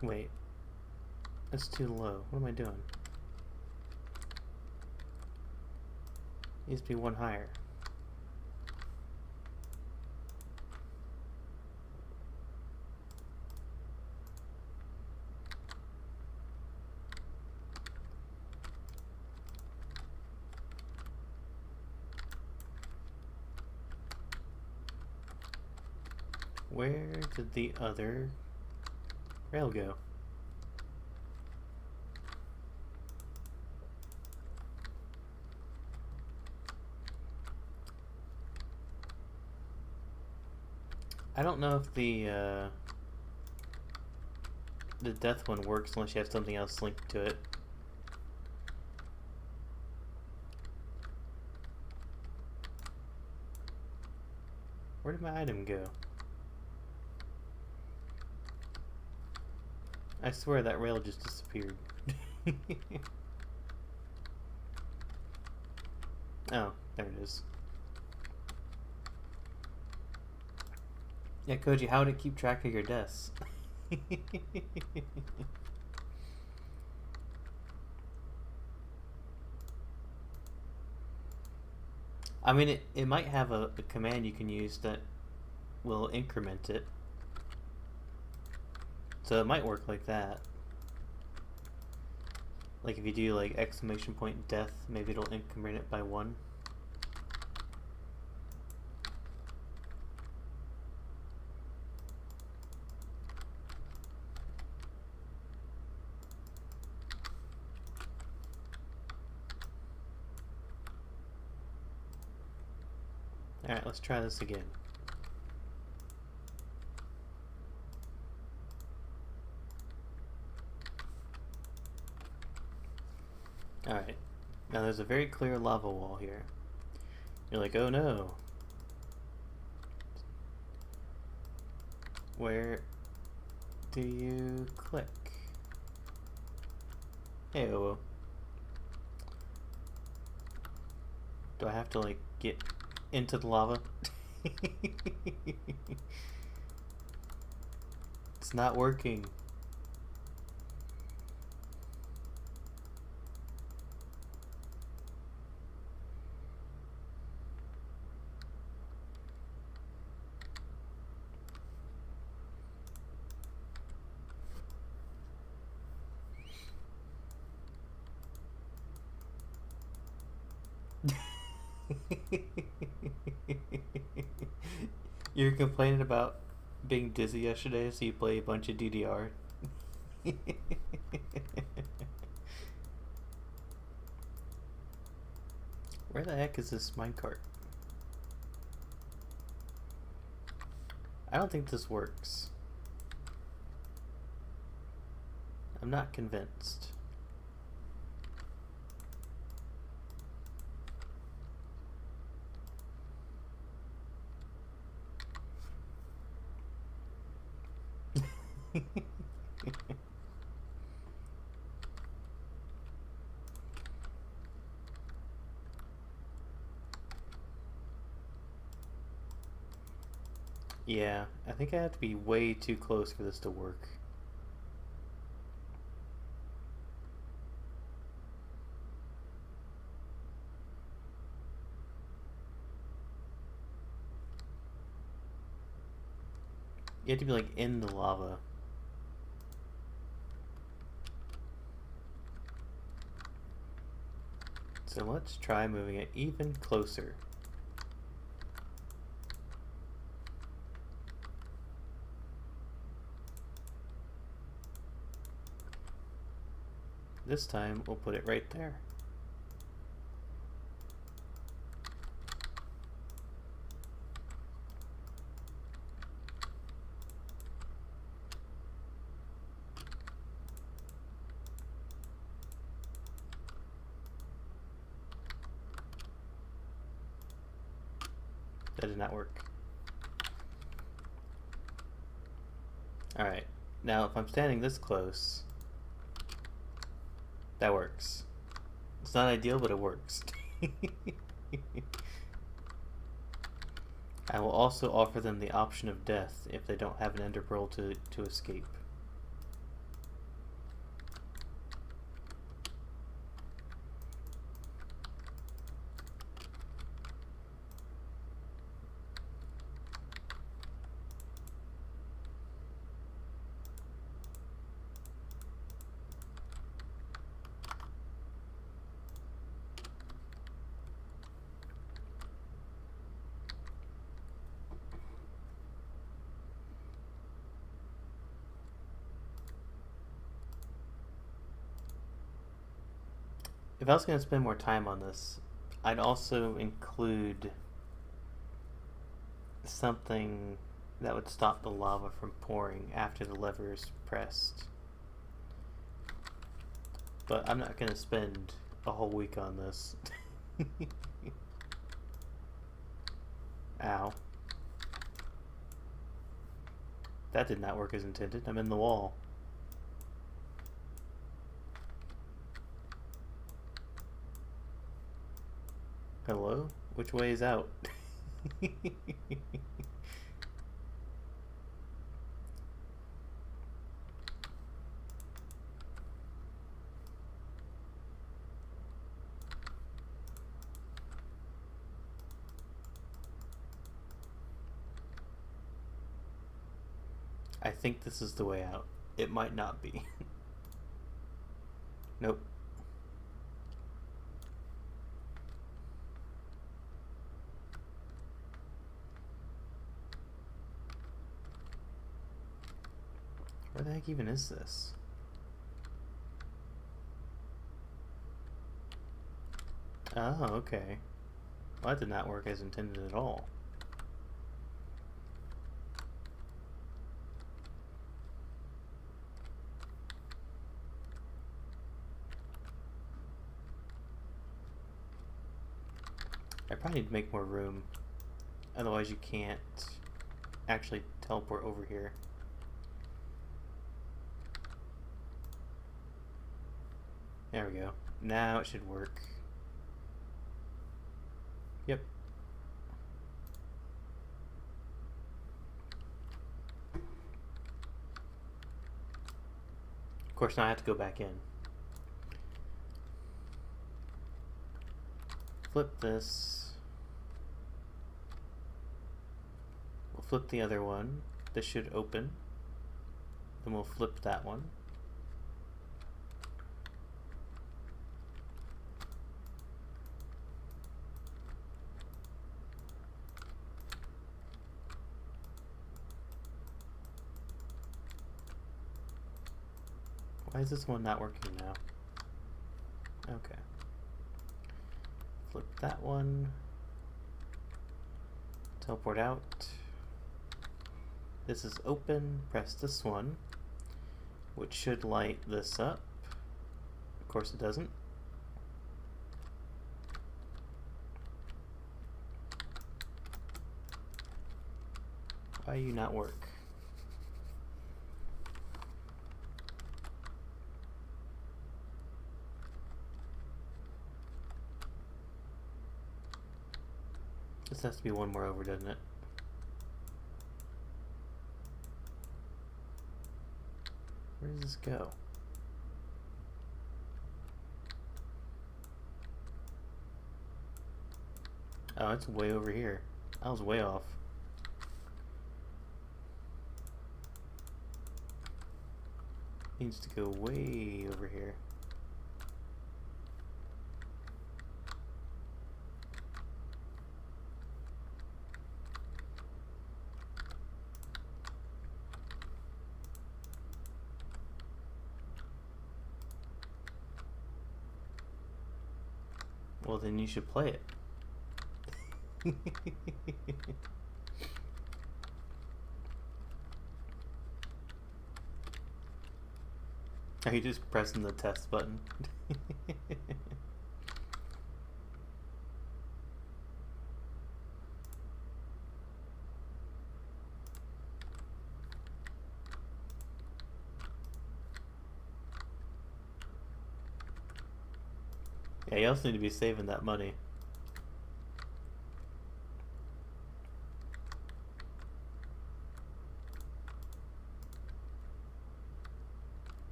Wait. That's too low. What am I doing? Needs to be 1 higher. Where did the other rail go? I don't know if the death one works unless you have something else linked to it. Where did my item go? I swear that rail just disappeared. Oh, there it is. Yeah, Koji, how would it keep track of your deaths? I mean, it might have a command you can use that will increment it. So it might work like that. Like if you do like exclamation point death, maybe it'll increment it by 1. Alright, let's try this again. Alright, now there's a very clear lava wall here. You're like, oh no. Where do you click? Hey, oh. Do I have to like get into the lava? It's not working. You were complaining about being dizzy yesterday, so you play a bunch of DDR. Where the heck is this minecart? I don't think this works. I'm not convinced. Yeah, I think I have to be way too close for this to work. You have to be like in the lava. So let's try moving it even closer. This time we'll put it right there. That did not work. Alright, now if I'm standing this close, that works. It's not ideal, but it works. I will also offer them the option of death if they don't have an ender pearl to escape. If I was going to spend more time on this, I'd also include something that would stop the lava from pouring after the lever is pressed. But I'm not going to spend a whole week on this. Ow. That did not work as intended. I'm in the wall. Hello? Which way is out? I think this is the way out. It might not be. Nope. Where the heck even is this? Oh, okay. Well, that did not work as intended at all. I probably need to make more room. Otherwise you can't actually teleport over here. There we go. Now it should work. Yep. Of course, now I have to go back in. Flip this. We'll flip the other one. This should open. Then we'll flip that one. Why is this one not working now? Okay. Flip that one. Teleport out. This is open. Press this one, which should light this up. Of course it doesn't. Why do you not work? This has to be one more over, doesn't it? Where does this go? Oh, it's way over here. I was way off. Needs to go way over here. Well, then you should play it. Are you just pressing the test button? Yeah, you also need to be saving that money.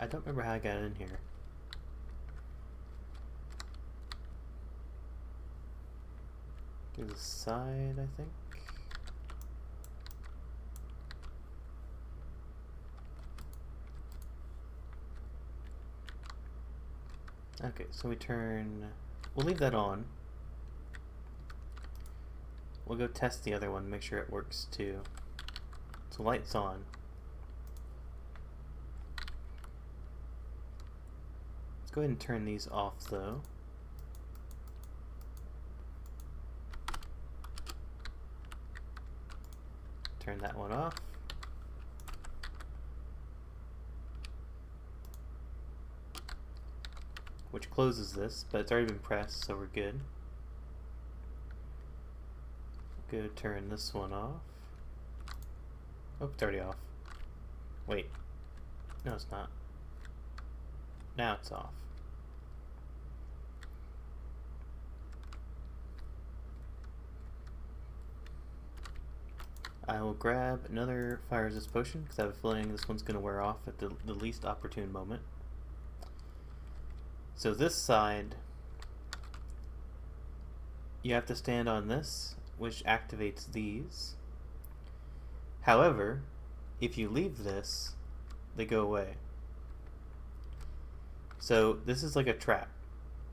I don't remember how I got in here. To the side, I think. Okay, so we'll leave that on. We'll go test the other one, make sure it works too. So light's on. Let's go ahead and turn these off though. Turn that one off. Which closes this, but it's already been pressed, so we're good. Go turn this one off. Oh, it's already off. Wait. No, it's not. Now it's off. I will grab another fire resist potion because I have a feeling this one's going to wear off at the least opportune moment. So this side, you have to stand on this which activates these. However, if you leave this, they go away. So this is like a trap,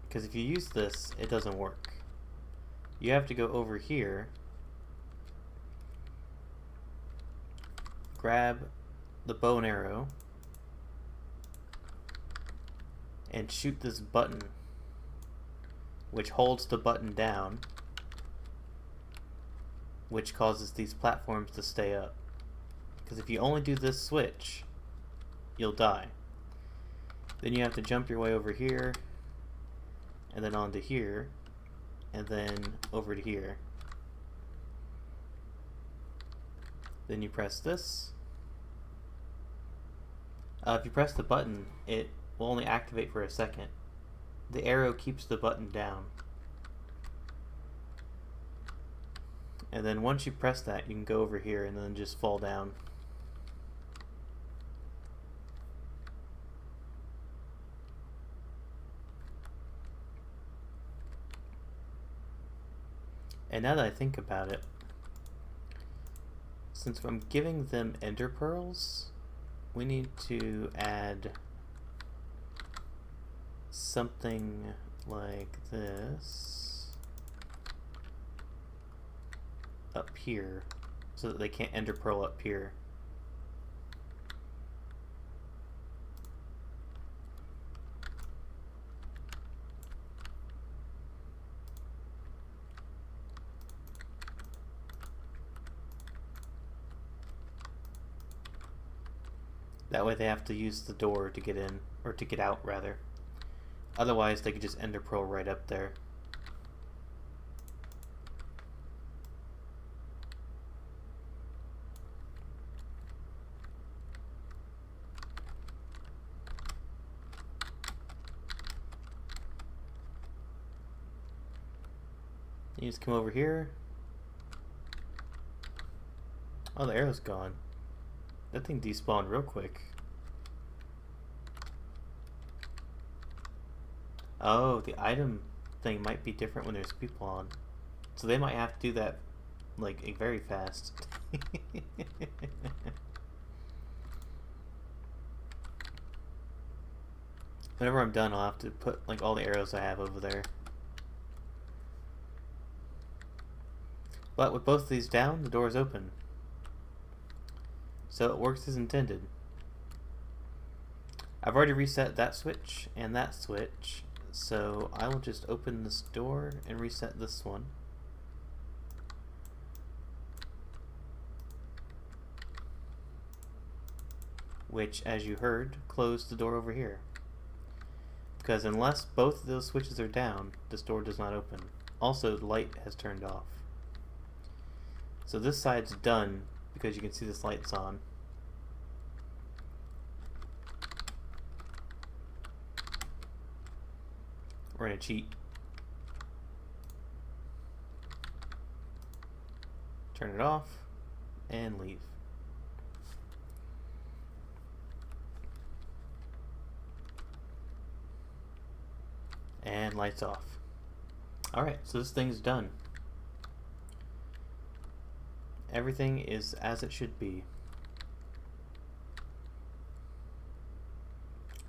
because if you use this, it doesn't work. You have to go over here, grab the bow and arrow, and shoot this button, which holds the button down, which causes these platforms to stay up. Because if you only do this switch, you'll die. Then you have to jump your way over here, and then onto here, and then over to here. Then you press this. If you press the button, it will only activate for a second. The arrow keeps the button down. And then once you press that, you can go over here and then just fall down. And now that I think about it, since I'm giving them ender pearls, we need to add something like this up here so that they can't ender pearl up here. That way they have to use the door to get in, or to get out rather. Otherwise they could just ender pearl right up there. You just come over here. Oh, the arrow's gone. That thing despawned real quick. Oh, the item thing might be different when there's people on. So they might have to do that like very fast. Whenever I'm done, I'll have to put like all the arrows I have over there. But with both of these down, the door is open. So it works as intended. I've already reset that switch and that switch, so I will just open this door and reset this one. Which, as you heard, closed the door over here. Because unless both of those switches are down, this door does not open. Also, the light has turned off. So this side's done because you can see this light's on. We're gonna cheat. Turn it off and leave. And lights off. Alright, so this thing's done. Everything is as it should be.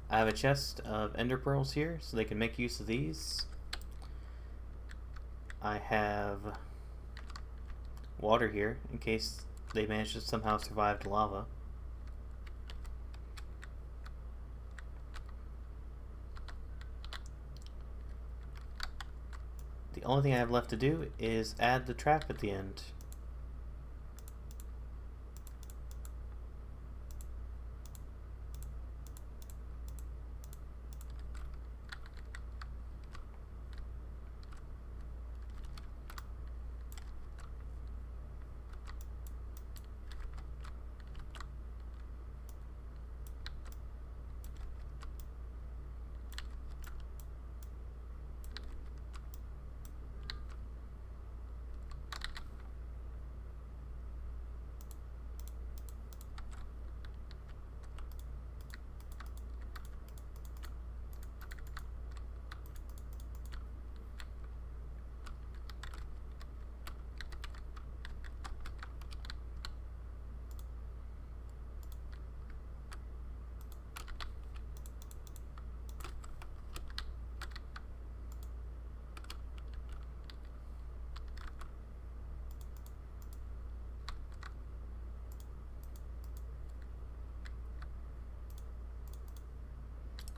I have a chest of ender pearls here, so they can make use of these. I have water here, in case they manage to somehow survive the lava. The only thing I have left to do is add the trap at the end.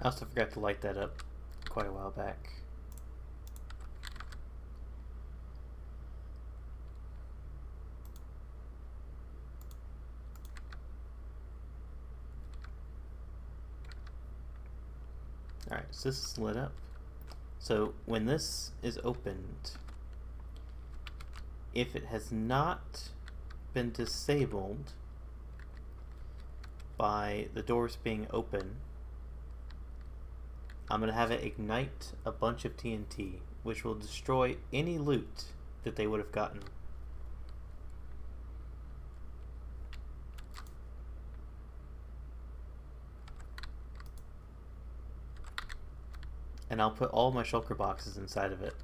I also forgot to light that up quite a while back. Alright, so this is lit up. So when this is opened, if it has not been disabled by the doors being open, I'm going to have it ignite a bunch of TNT, which will destroy any loot that they would have gotten. And I'll put all my shulker boxes inside of it.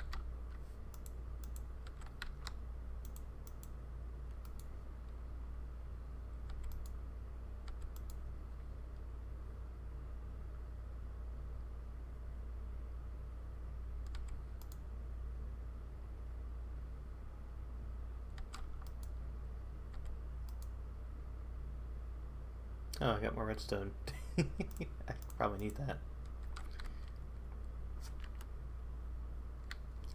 Oh, I got more redstone. I probably need that.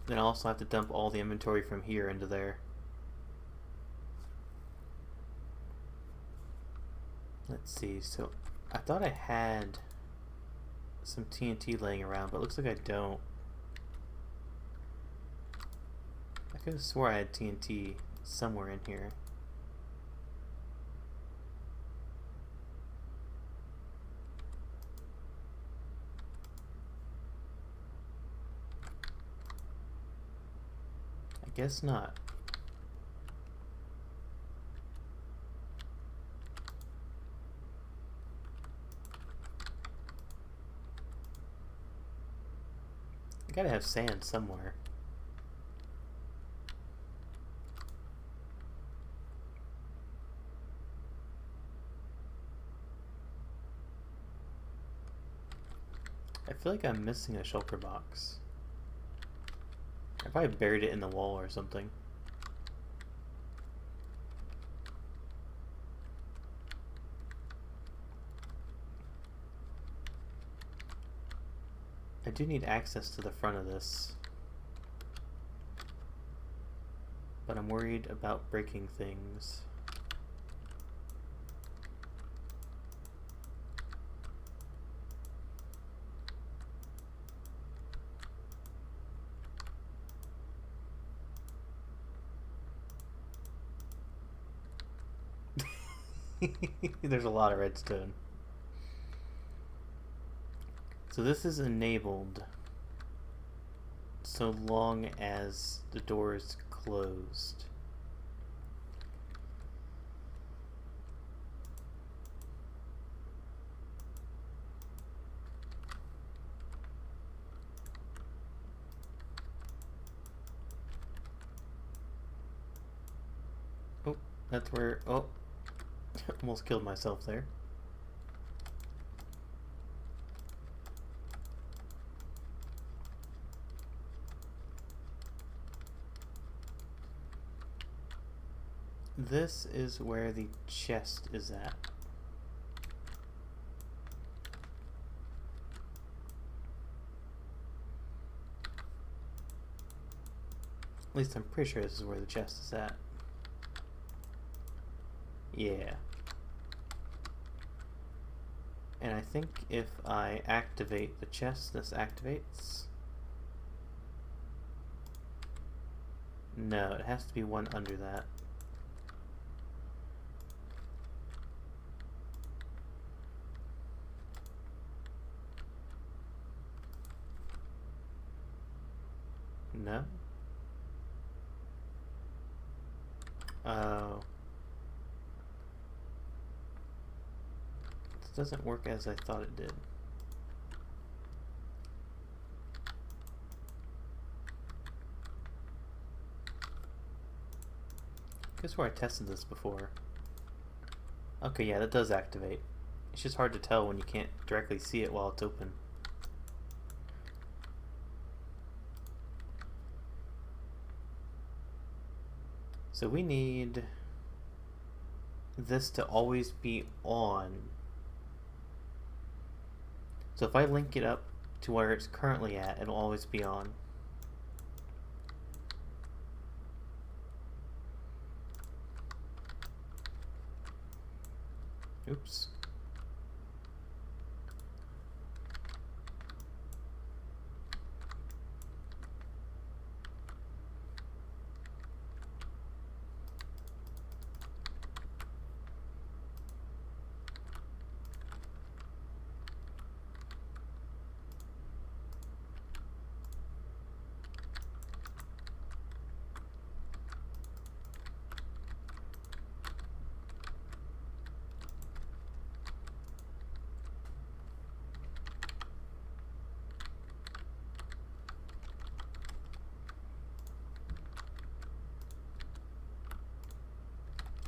Then I'll also have to dump all the inventory from here into there. Let's see, so I thought I had some TNT laying around, but it looks like I don't. I could have swore I had TNT somewhere in here. I guess not. I gotta have sand somewhere. I feel like I'm missing a shulker box. I probably buried it in the wall or something. I do need access to the front of this, but I'm worried about breaking things. There's a lot of redstone. So this is enabled so long as the door is closed. Oh, that's where... Oh, almost killed myself there. This is where the chest is at. At least I'm pretty sure this is where the chest is at. Yeah. And I think if I activate the chest, this activates. No, it has to be one under that. No? Oh. This doesn't work as I thought it did. Guess where I tested this before. Okay, yeah, that does activate. It's just hard to tell when you can't directly see it while it's open. So we need this to always be on. So if I link it up to where it's currently at, it'll always be on. Oops.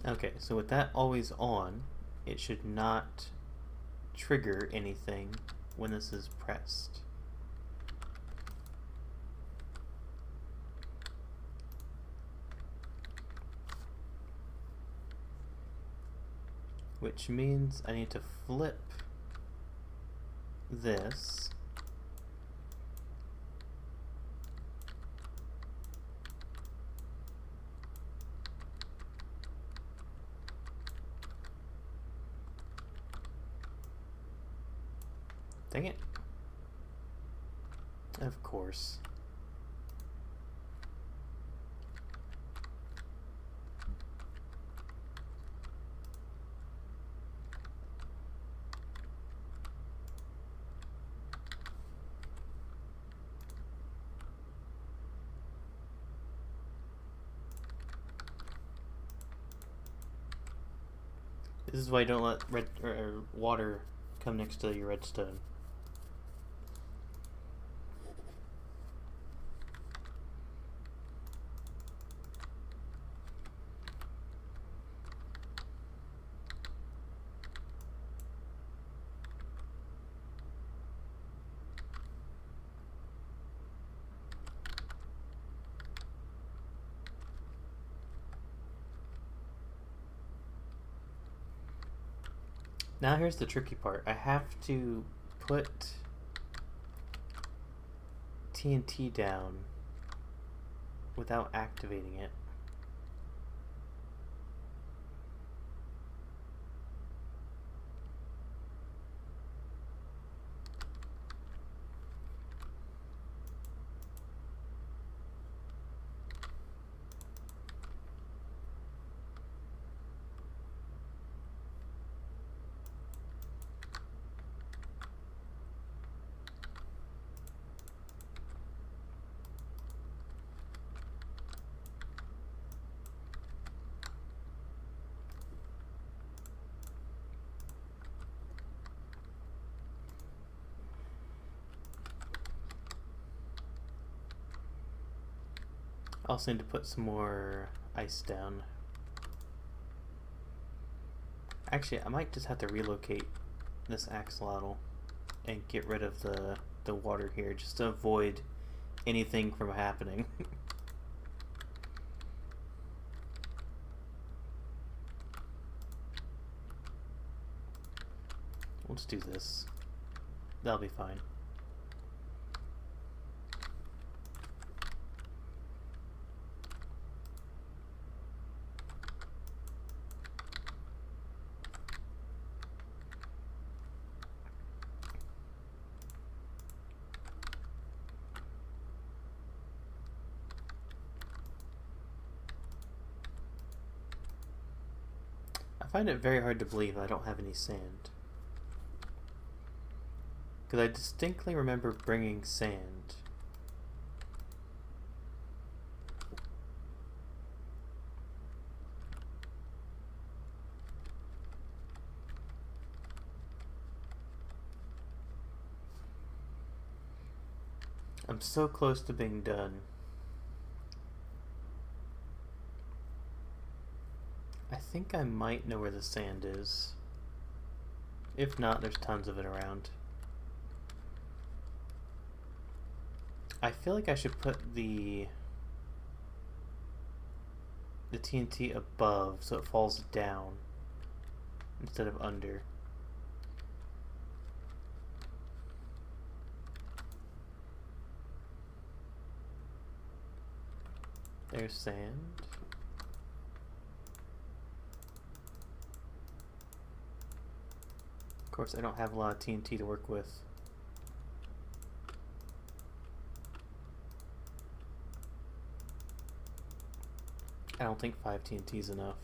Okay, so with that always on, it should not trigger anything when this is pressed. Which means I need to flip this . Dang it. Of course. This is why you don't let red or water come next to your redstone. Now here's the tricky part. I have to put TNT down without activating it. I also need to put some more ice down. Actually, I might just have to relocate this axolotl and get rid of the water here just to avoid anything from happening. We'll just do this. That'll be fine. I find it very hard to believe I don't have any sand. Because I distinctly remember bringing sand. I'm so close to being done. I think I might know where the sand is. If not, there's tons of it around. I feel like I should put the TNT above so it falls down instead of under. There's sand. Of course, I don't have a lot of TNT to work with. I don't think 5 TNT is enough.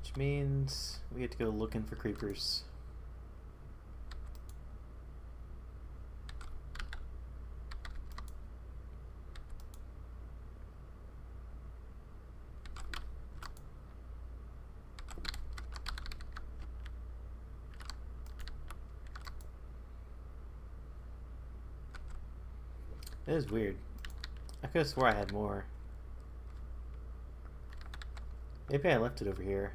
Which means we get to go looking for creepers. It is weird. I could have swore I had more. Maybe I left it over here.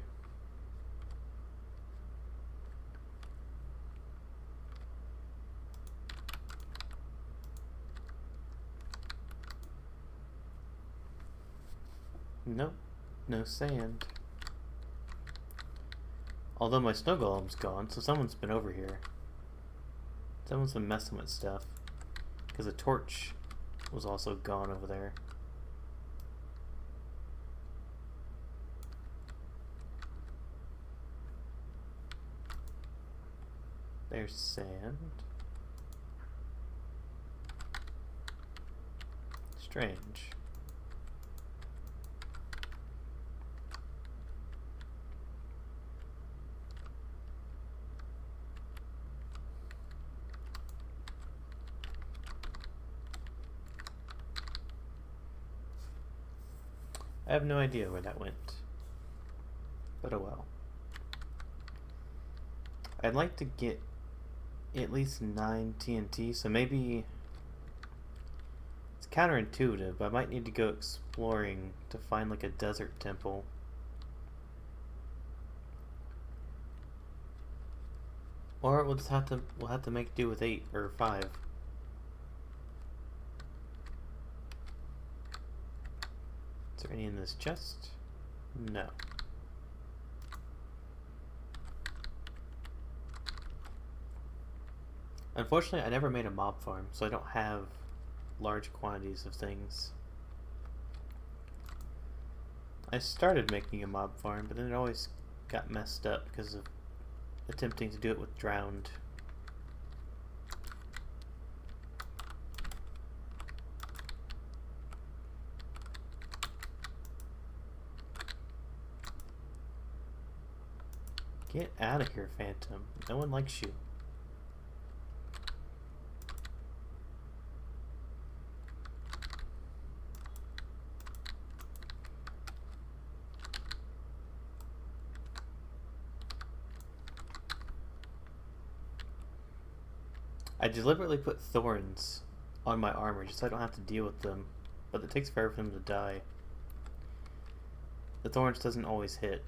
Nope, no sand. Although my snow golem's gone, so someone's been over here. Someone's been messing with stuff. Because the torch was also gone over there. There's sand. Strange. I have no idea where that went. But oh well. I'd like to get at least 9 TNT, so maybe it's counterintuitive, but I might need to go exploring to find like a desert temple. Or we'll have to make do with 8 or 5. Is there any in this chest? No. Unfortunately, I never made a mob farm, so I don't have large quantities of things. I started making a mob farm, but then it always got messed up because of attempting to do it with drowned. Get out of here, Phantom. No one likes you. I deliberately put thorns on my armor just so I don't have to deal with them, but it takes forever for them to die. The thorns doesn't always hit.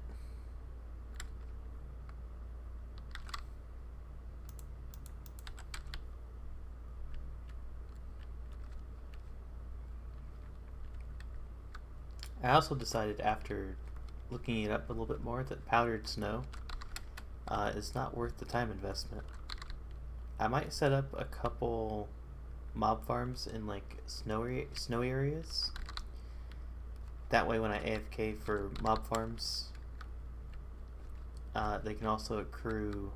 I also decided after looking it up a little bit more that powdered snow is not worth the time investment. I might set up a couple mob farms in like snowy areas. That way when I AFK for mob farms, they can also accrue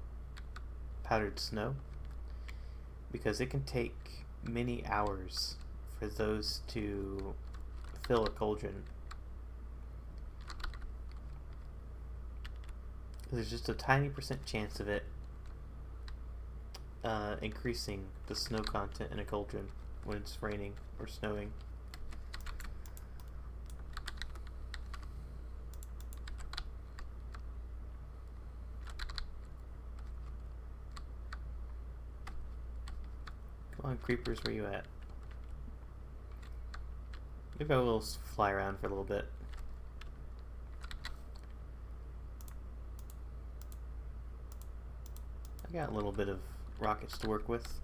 powdered snow, because it can take many hours for those to fill a cauldron. There's just a tiny % chance of it increasing the snow content in a cauldron when it's raining or snowing. Come on, creepers, where you at? Maybe I will fly around for a little bit. I got a little bit of rockets to work with.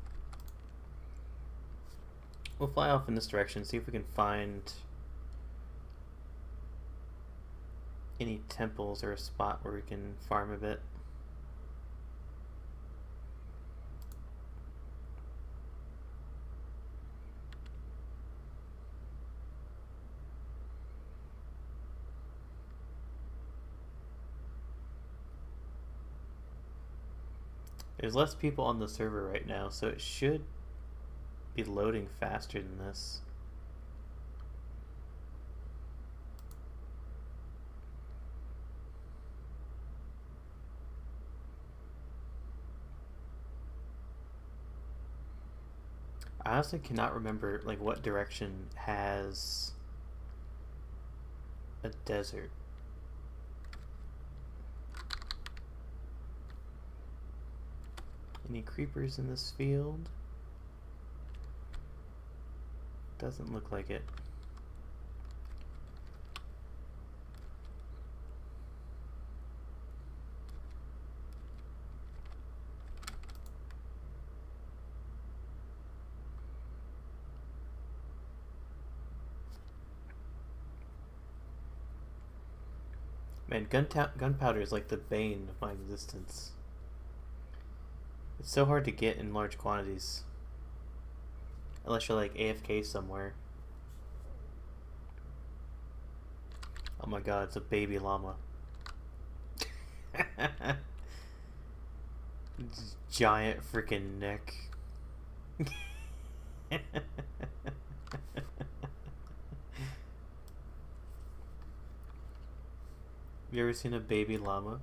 We'll fly off in this direction, see if we can find any temples or a spot where we can farm a bit. There's less people on the server right now, so it should be loading faster than this. I honestly cannot remember like what direction has a desert. Any creepers in this field? Doesn't look like it. Man, gunpowder is like the bane of my existence. It's so hard to get in large quantities. Unless you're like AFK somewhere. Oh my god, it's a baby llama. Giant freaking neck. You ever seen a baby llama?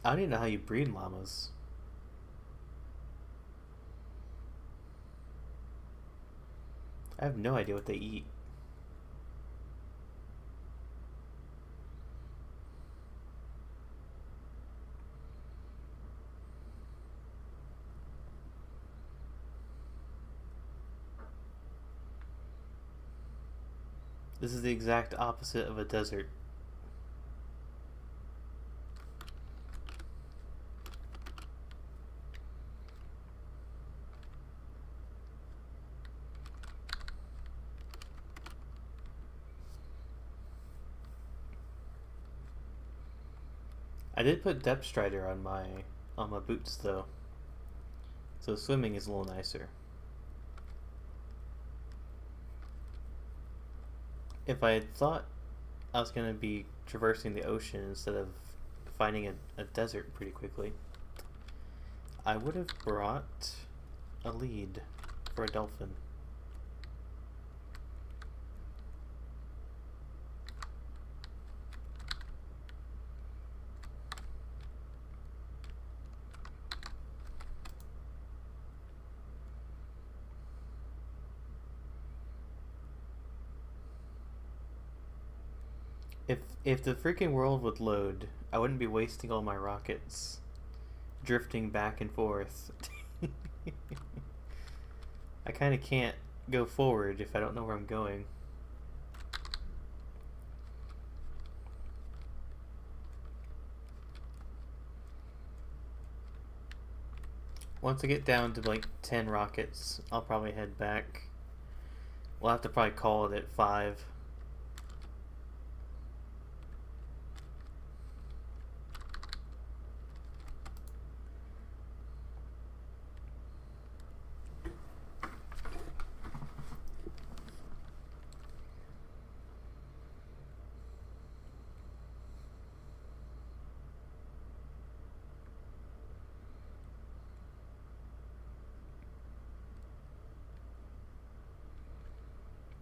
I don't even know how you breed llamas. I have no idea what they eat. This is the exact opposite of a desert. I did put depth strider on my boots though, so swimming is a little nicer. If I had thought I was going to be traversing the ocean instead of finding a desert pretty quickly, I would have brought a lead for a dolphin. If the freaking world would load, I wouldn't be wasting all my rockets drifting back and forth. I kind of can't go forward if I don't know where I'm going. Once I get down to like 10 rockets, I'll probably head back. We'll have to probably call it at 5.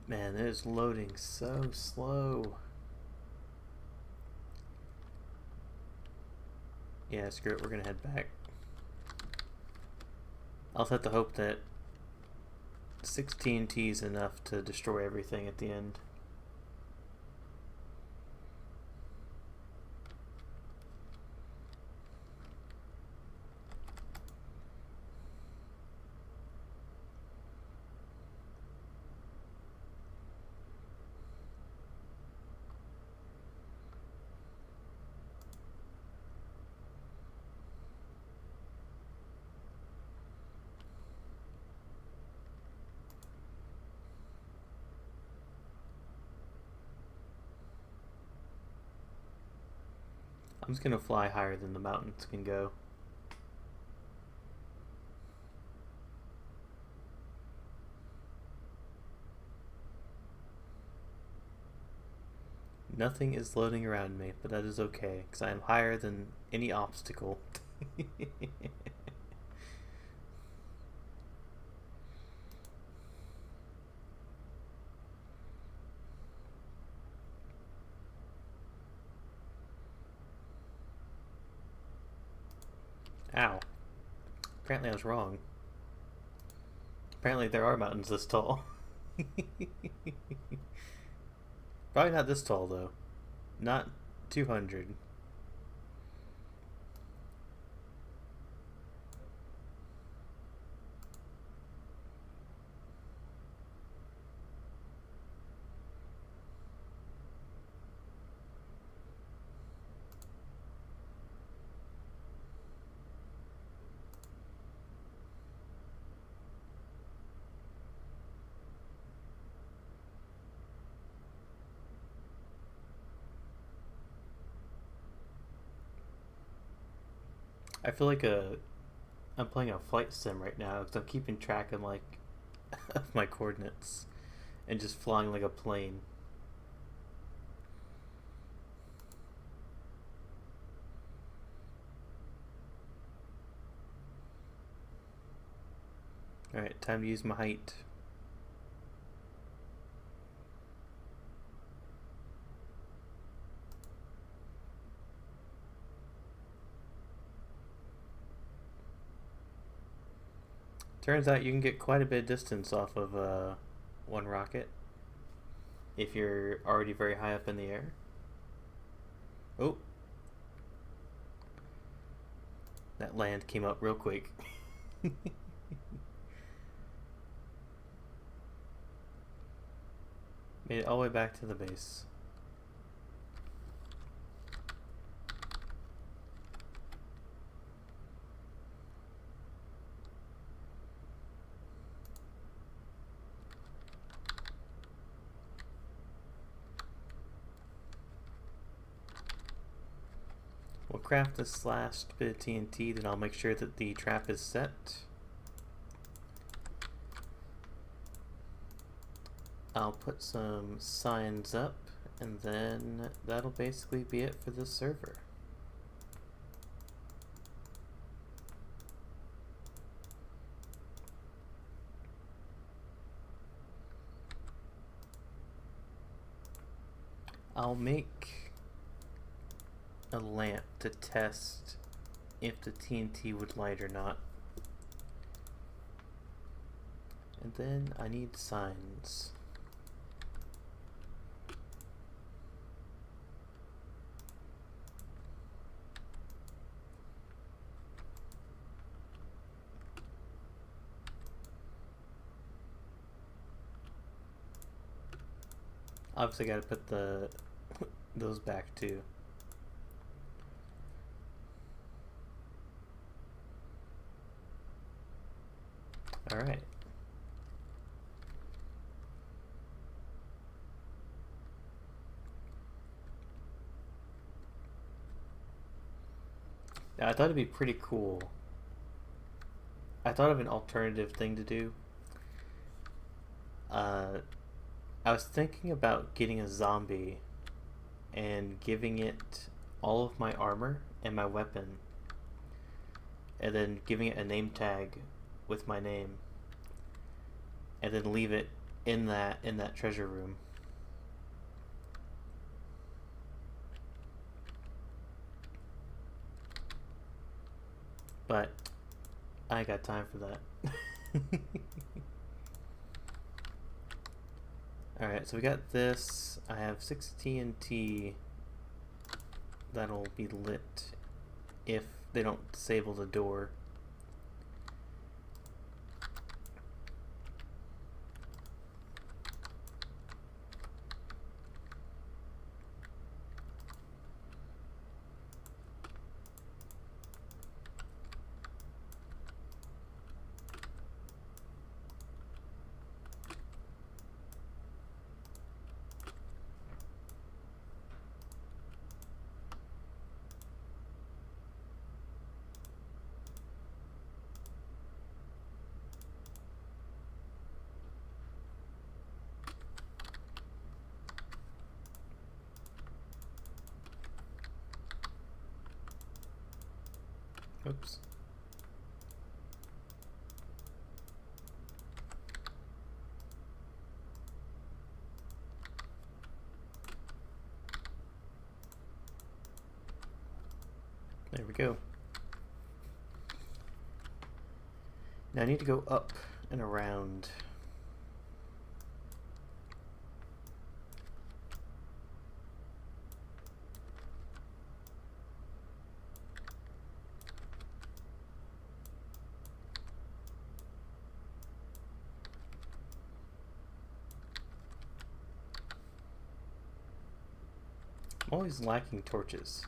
Man, it is loading so slow. Yeah, screw it, we're gonna head back. I'll also have to hope that 16T is enough to destroy everything at the end. I'm just gonna fly higher than the mountains can go. Nothing is loading around me, but that is okay, because I am higher than any obstacle. Ow. Apparently I was wrong. Apparently there are mountains this tall. Probably not this tall, though. Not 200. I feel like I'm playing a flight sim right now because I'm keeping track of of my coordinates and just flying like a plane. Alright, time to use my height. Turns out you can get quite a bit of distance off of one rocket if you're already very high up in the air. Oh, that land came up real quick. Made it all the way back to the base. We'll craft this last bit of TNT, then I'll make sure that the trap is set. I'll put some signs up, and then that'll basically be it for this server. I'll make a lamp to test if the TNT would light or not. And then I need signs. Obviously gotta put those back too. Alright. Now I thought it'd be pretty cool. I thought of an alternative thing to do. I was thinking about getting a zombie and giving it all of my armor and my weapon, and then giving it a name tag with my name, and then leave it in that treasure room. But I ain't got time for that. Alright, so we got this. I have 6 TNT that'll be lit if they don't disable the door. Oops. There we go. Now I need to go up and around. I'm always lacking torches.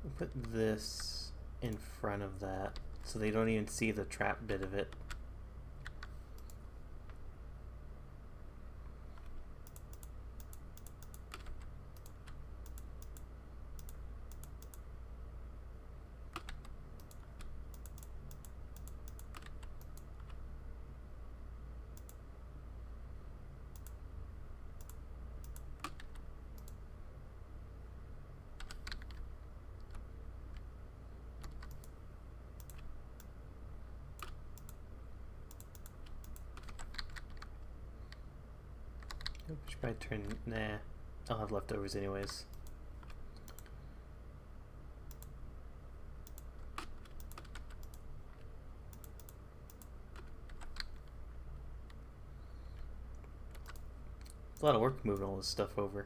We'll put this in front of that so they don't even see the trap bit of it. I should probably turn. Nah, I'll have leftovers anyways. It's a lot of work moving all this stuff over.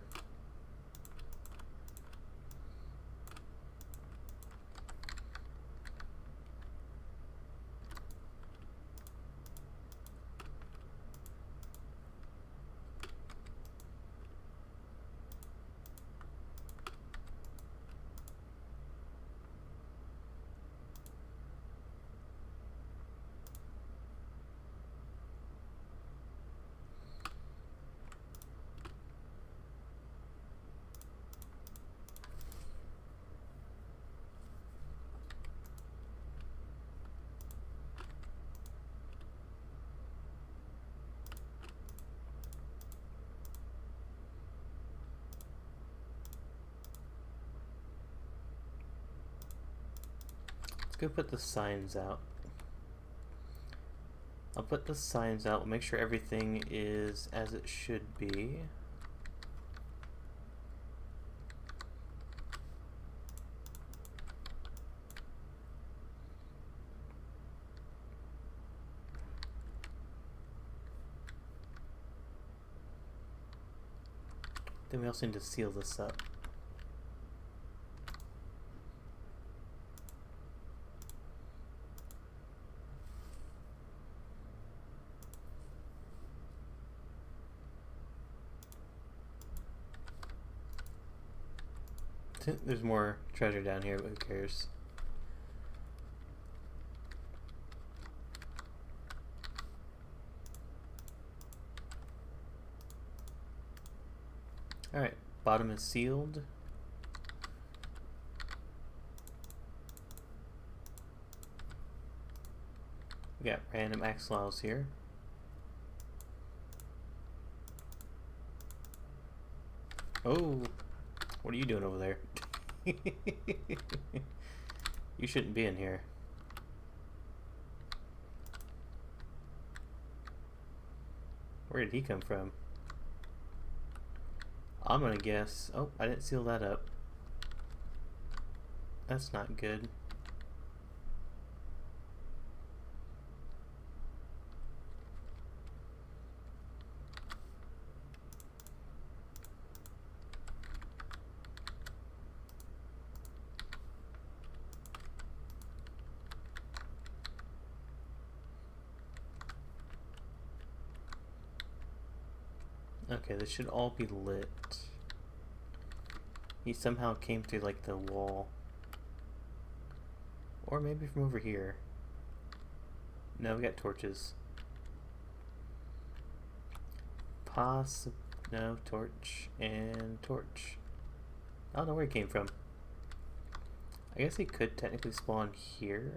Let's go put the signs out. I'll put the signs out, make sure everything is as it should be. Then we also need to seal this up. There's more treasure down here, but who cares? Alright, bottom is sealed. We got random axolotls here. Oh, what are you doing over there? You shouldn't be in here. Where did he come from? I'm gonna guess. Oh, I didn't seal that up. That's not good. Okay, this should all be lit. He somehow came through like the wall. Or maybe from over here. No, we got torches. No, torch and torch. I don't know where he came from. I guess he could technically spawn here.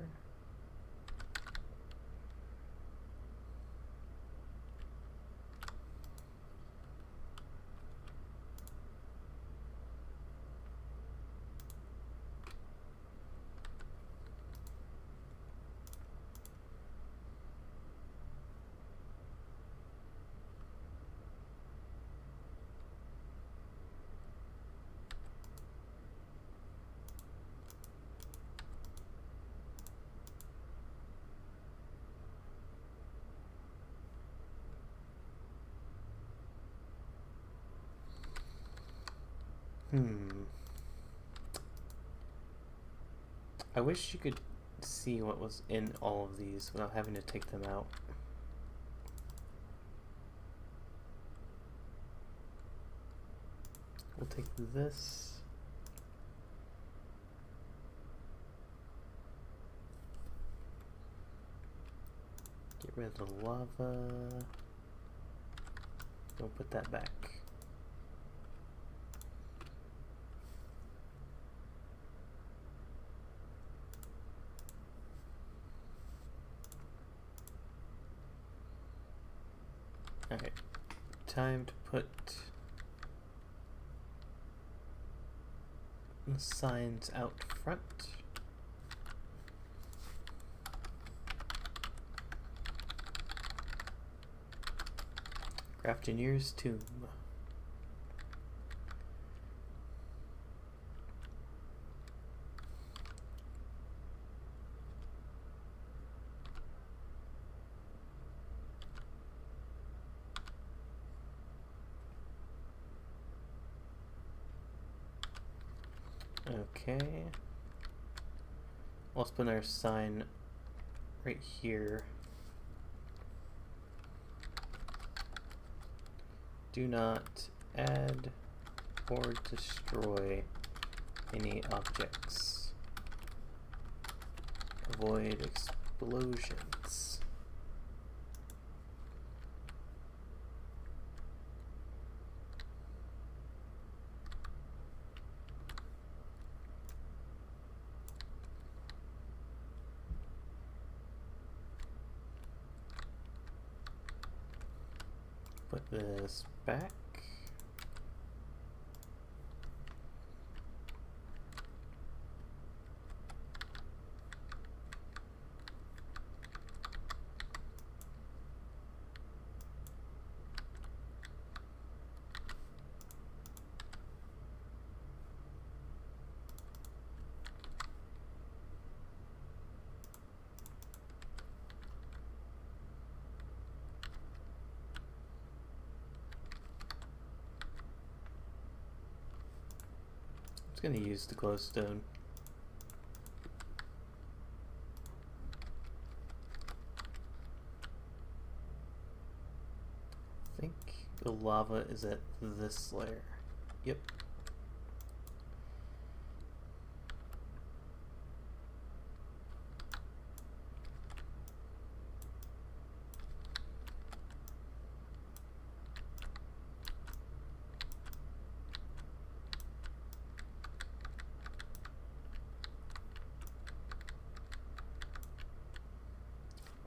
I wish you could see what was in all of these without having to take them out. We'll take this. Get rid of the lava. Don't put that back. Alright, time to put the signs out front. Craftgineer's tomb. Okay. Let's put our sign right here. Do not add or destroy any objects. Avoid explosions. Put this back. I'm just gonna use the glowstone. I think the lava is at this layer. Yep.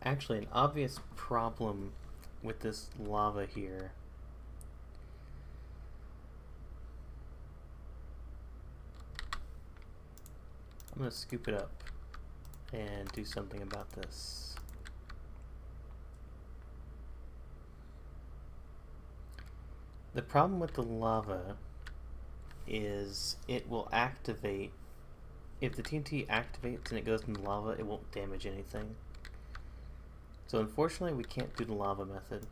Actually, an obvious problem with this lava here I'm gonna scoop it up and do something about this. The problem with the lava is it will activate. If the TNT activates and it goes in the lava, it won't damage anything. So unfortunately, we can't do the lava method.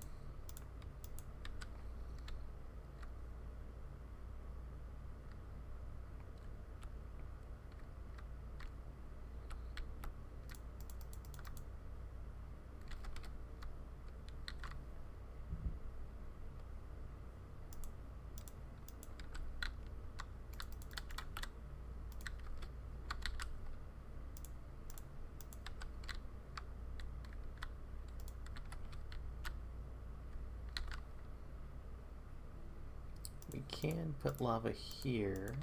We can put lava here.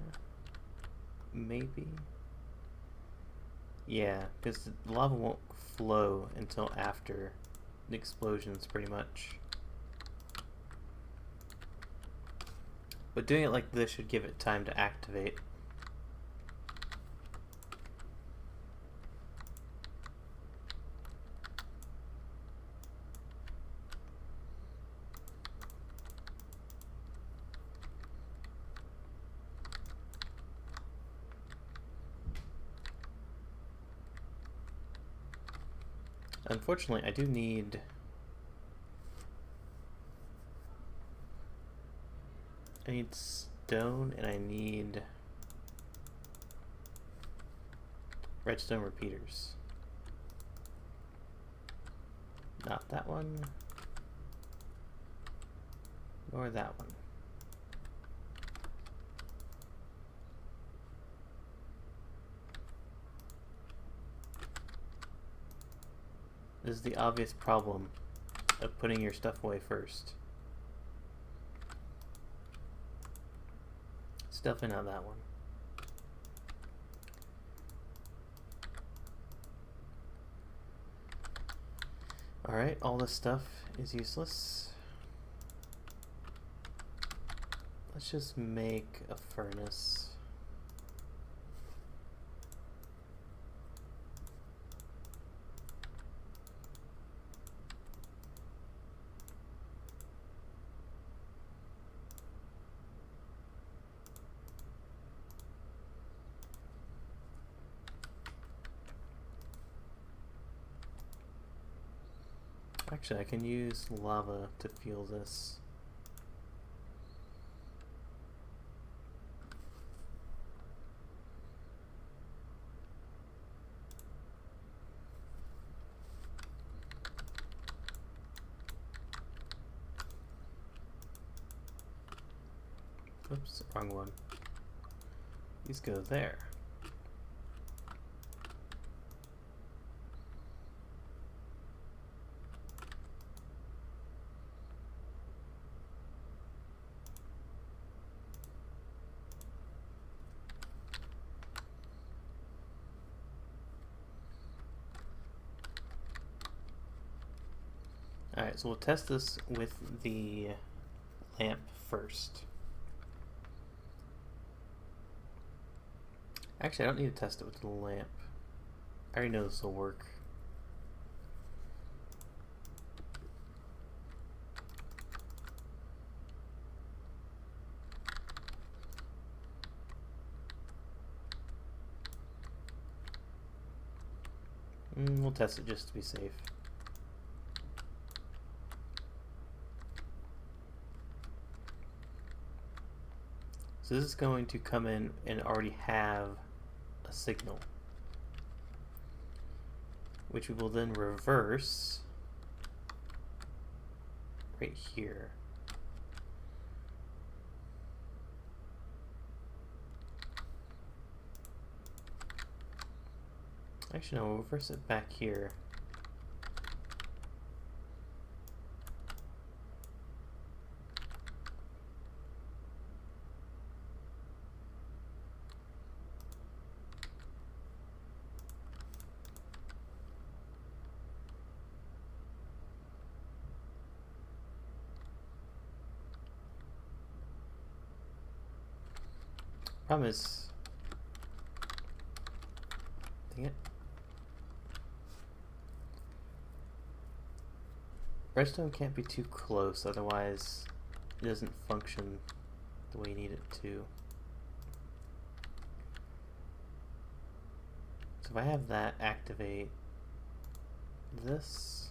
Maybe. Yeah, because the lava won't flow until after the explosions, pretty much. But doing it like this should give it time to activate. Unfortunately, I do need stone, and I need redstone repeaters. Not that one, nor that one. This is the obvious problem of putting your stuff away first. It's definitely not that one. Alright, all this stuff is useless. Let's just make a furnace. Actually, I can use lava to fuel this. Oops, wrong one. These go there. Alright, so we'll test this with the lamp first. Actually, I don't need to test it with the lamp. I already know this will work. We'll test it just to be safe. So this is going to come in and already have a signal, which we will then reverse right here. Actually, no, we'll reverse it back here. Problem is, dang it. Redstone can't be too close, otherwise it doesn't function the way you need it to. So if I have that activate this,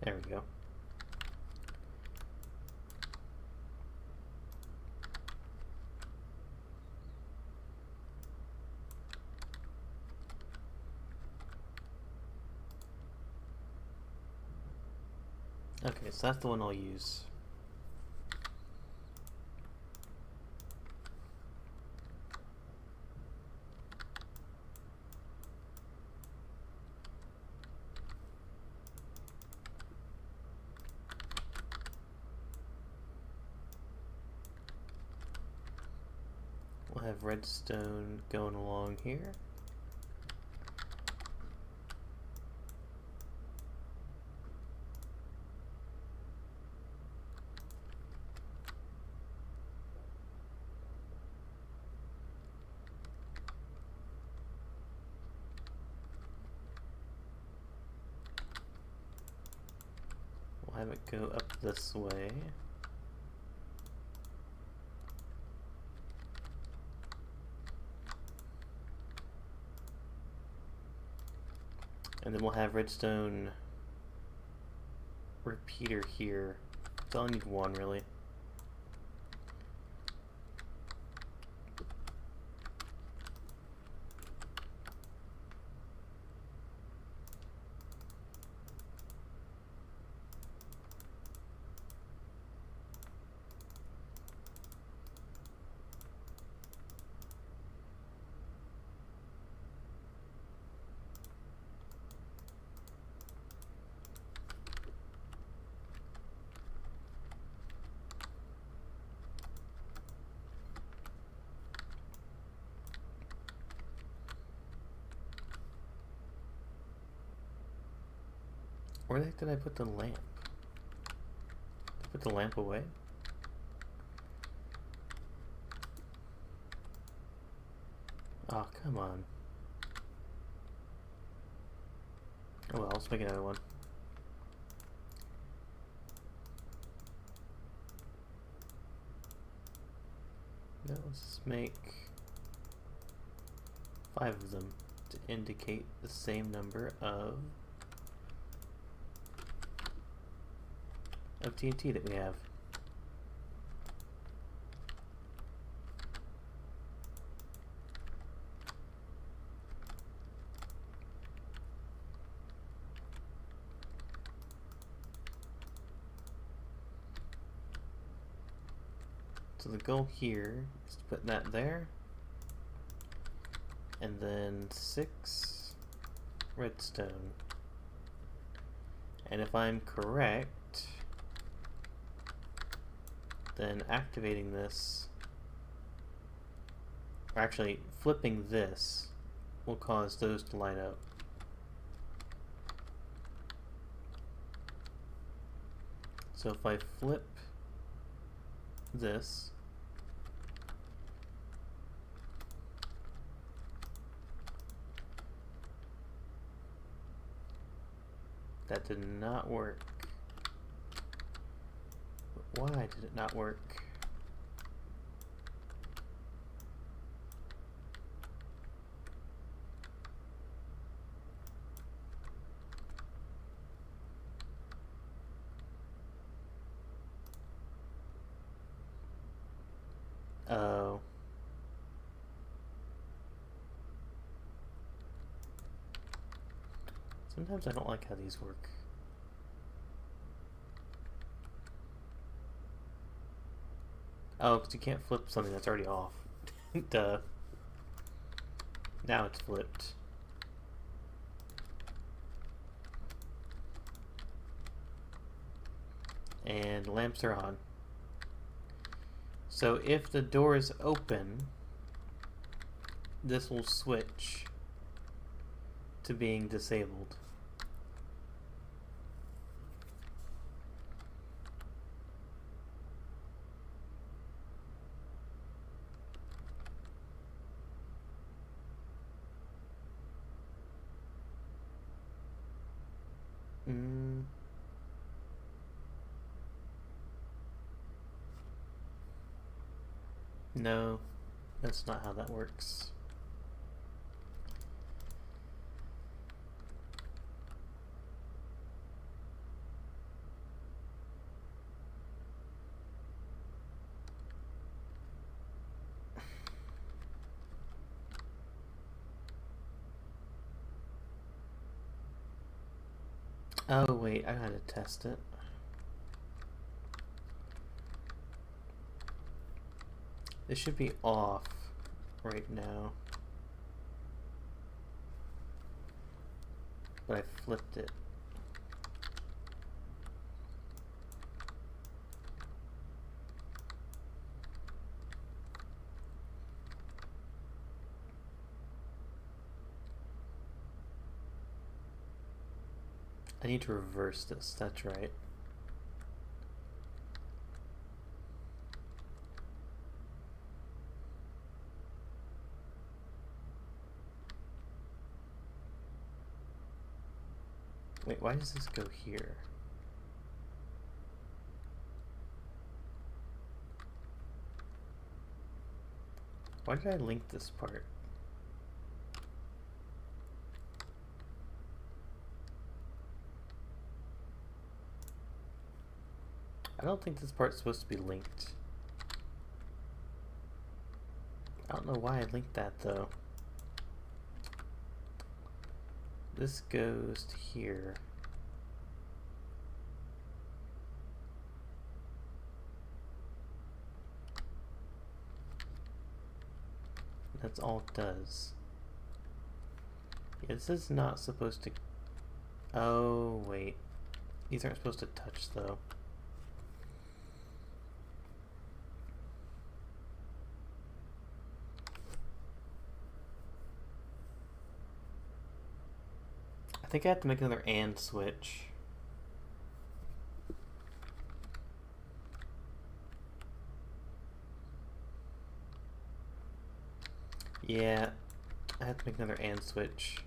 there we go. Okay, so that's the one I'll use. have redstone going along here. We'll have it go up this way. And then we'll have redstone repeater here. So I'll need one really. Where the heck did I put the lamp? Did I put the lamp away? Oh, come on. Oh well, let's make another one. No, let's just make 5 of them to indicate the same number of TNT that we have. So the goal here is to put that there, and then 6 redstone. And if I'm correct, then activating this, or actually flipping this, will cause those to line up. So if I flip this, that did not work. Why did it not work? Oh. Sometimes I don't like how these work. Oh, because you can't flip something that's already off. Duh. Now it's flipped. And lamps are on. So if the door is open, this will switch to being disabled. No, that's not how that works. Oh wait, I gotta test it. This should be off right now. But I flipped it. I need to reverse this, that's right. Wait, why does this go here? Why did I link this part? I don't think this part's supposed to be linked. I don't know why I linked that though. This goes to here. That's all it does. Yeah, this is not supposed to... Oh, wait. These aren't supposed to touch though. I think I have to make another AND switch. Yeah, I have to make another AND switch.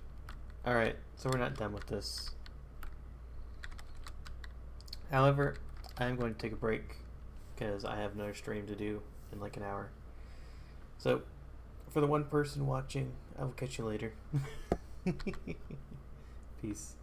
Alright, so we're not done with this. However, I'm going to take a break because I have another stream to do in like an hour. So, for the one person watching, I will catch you later. Peace.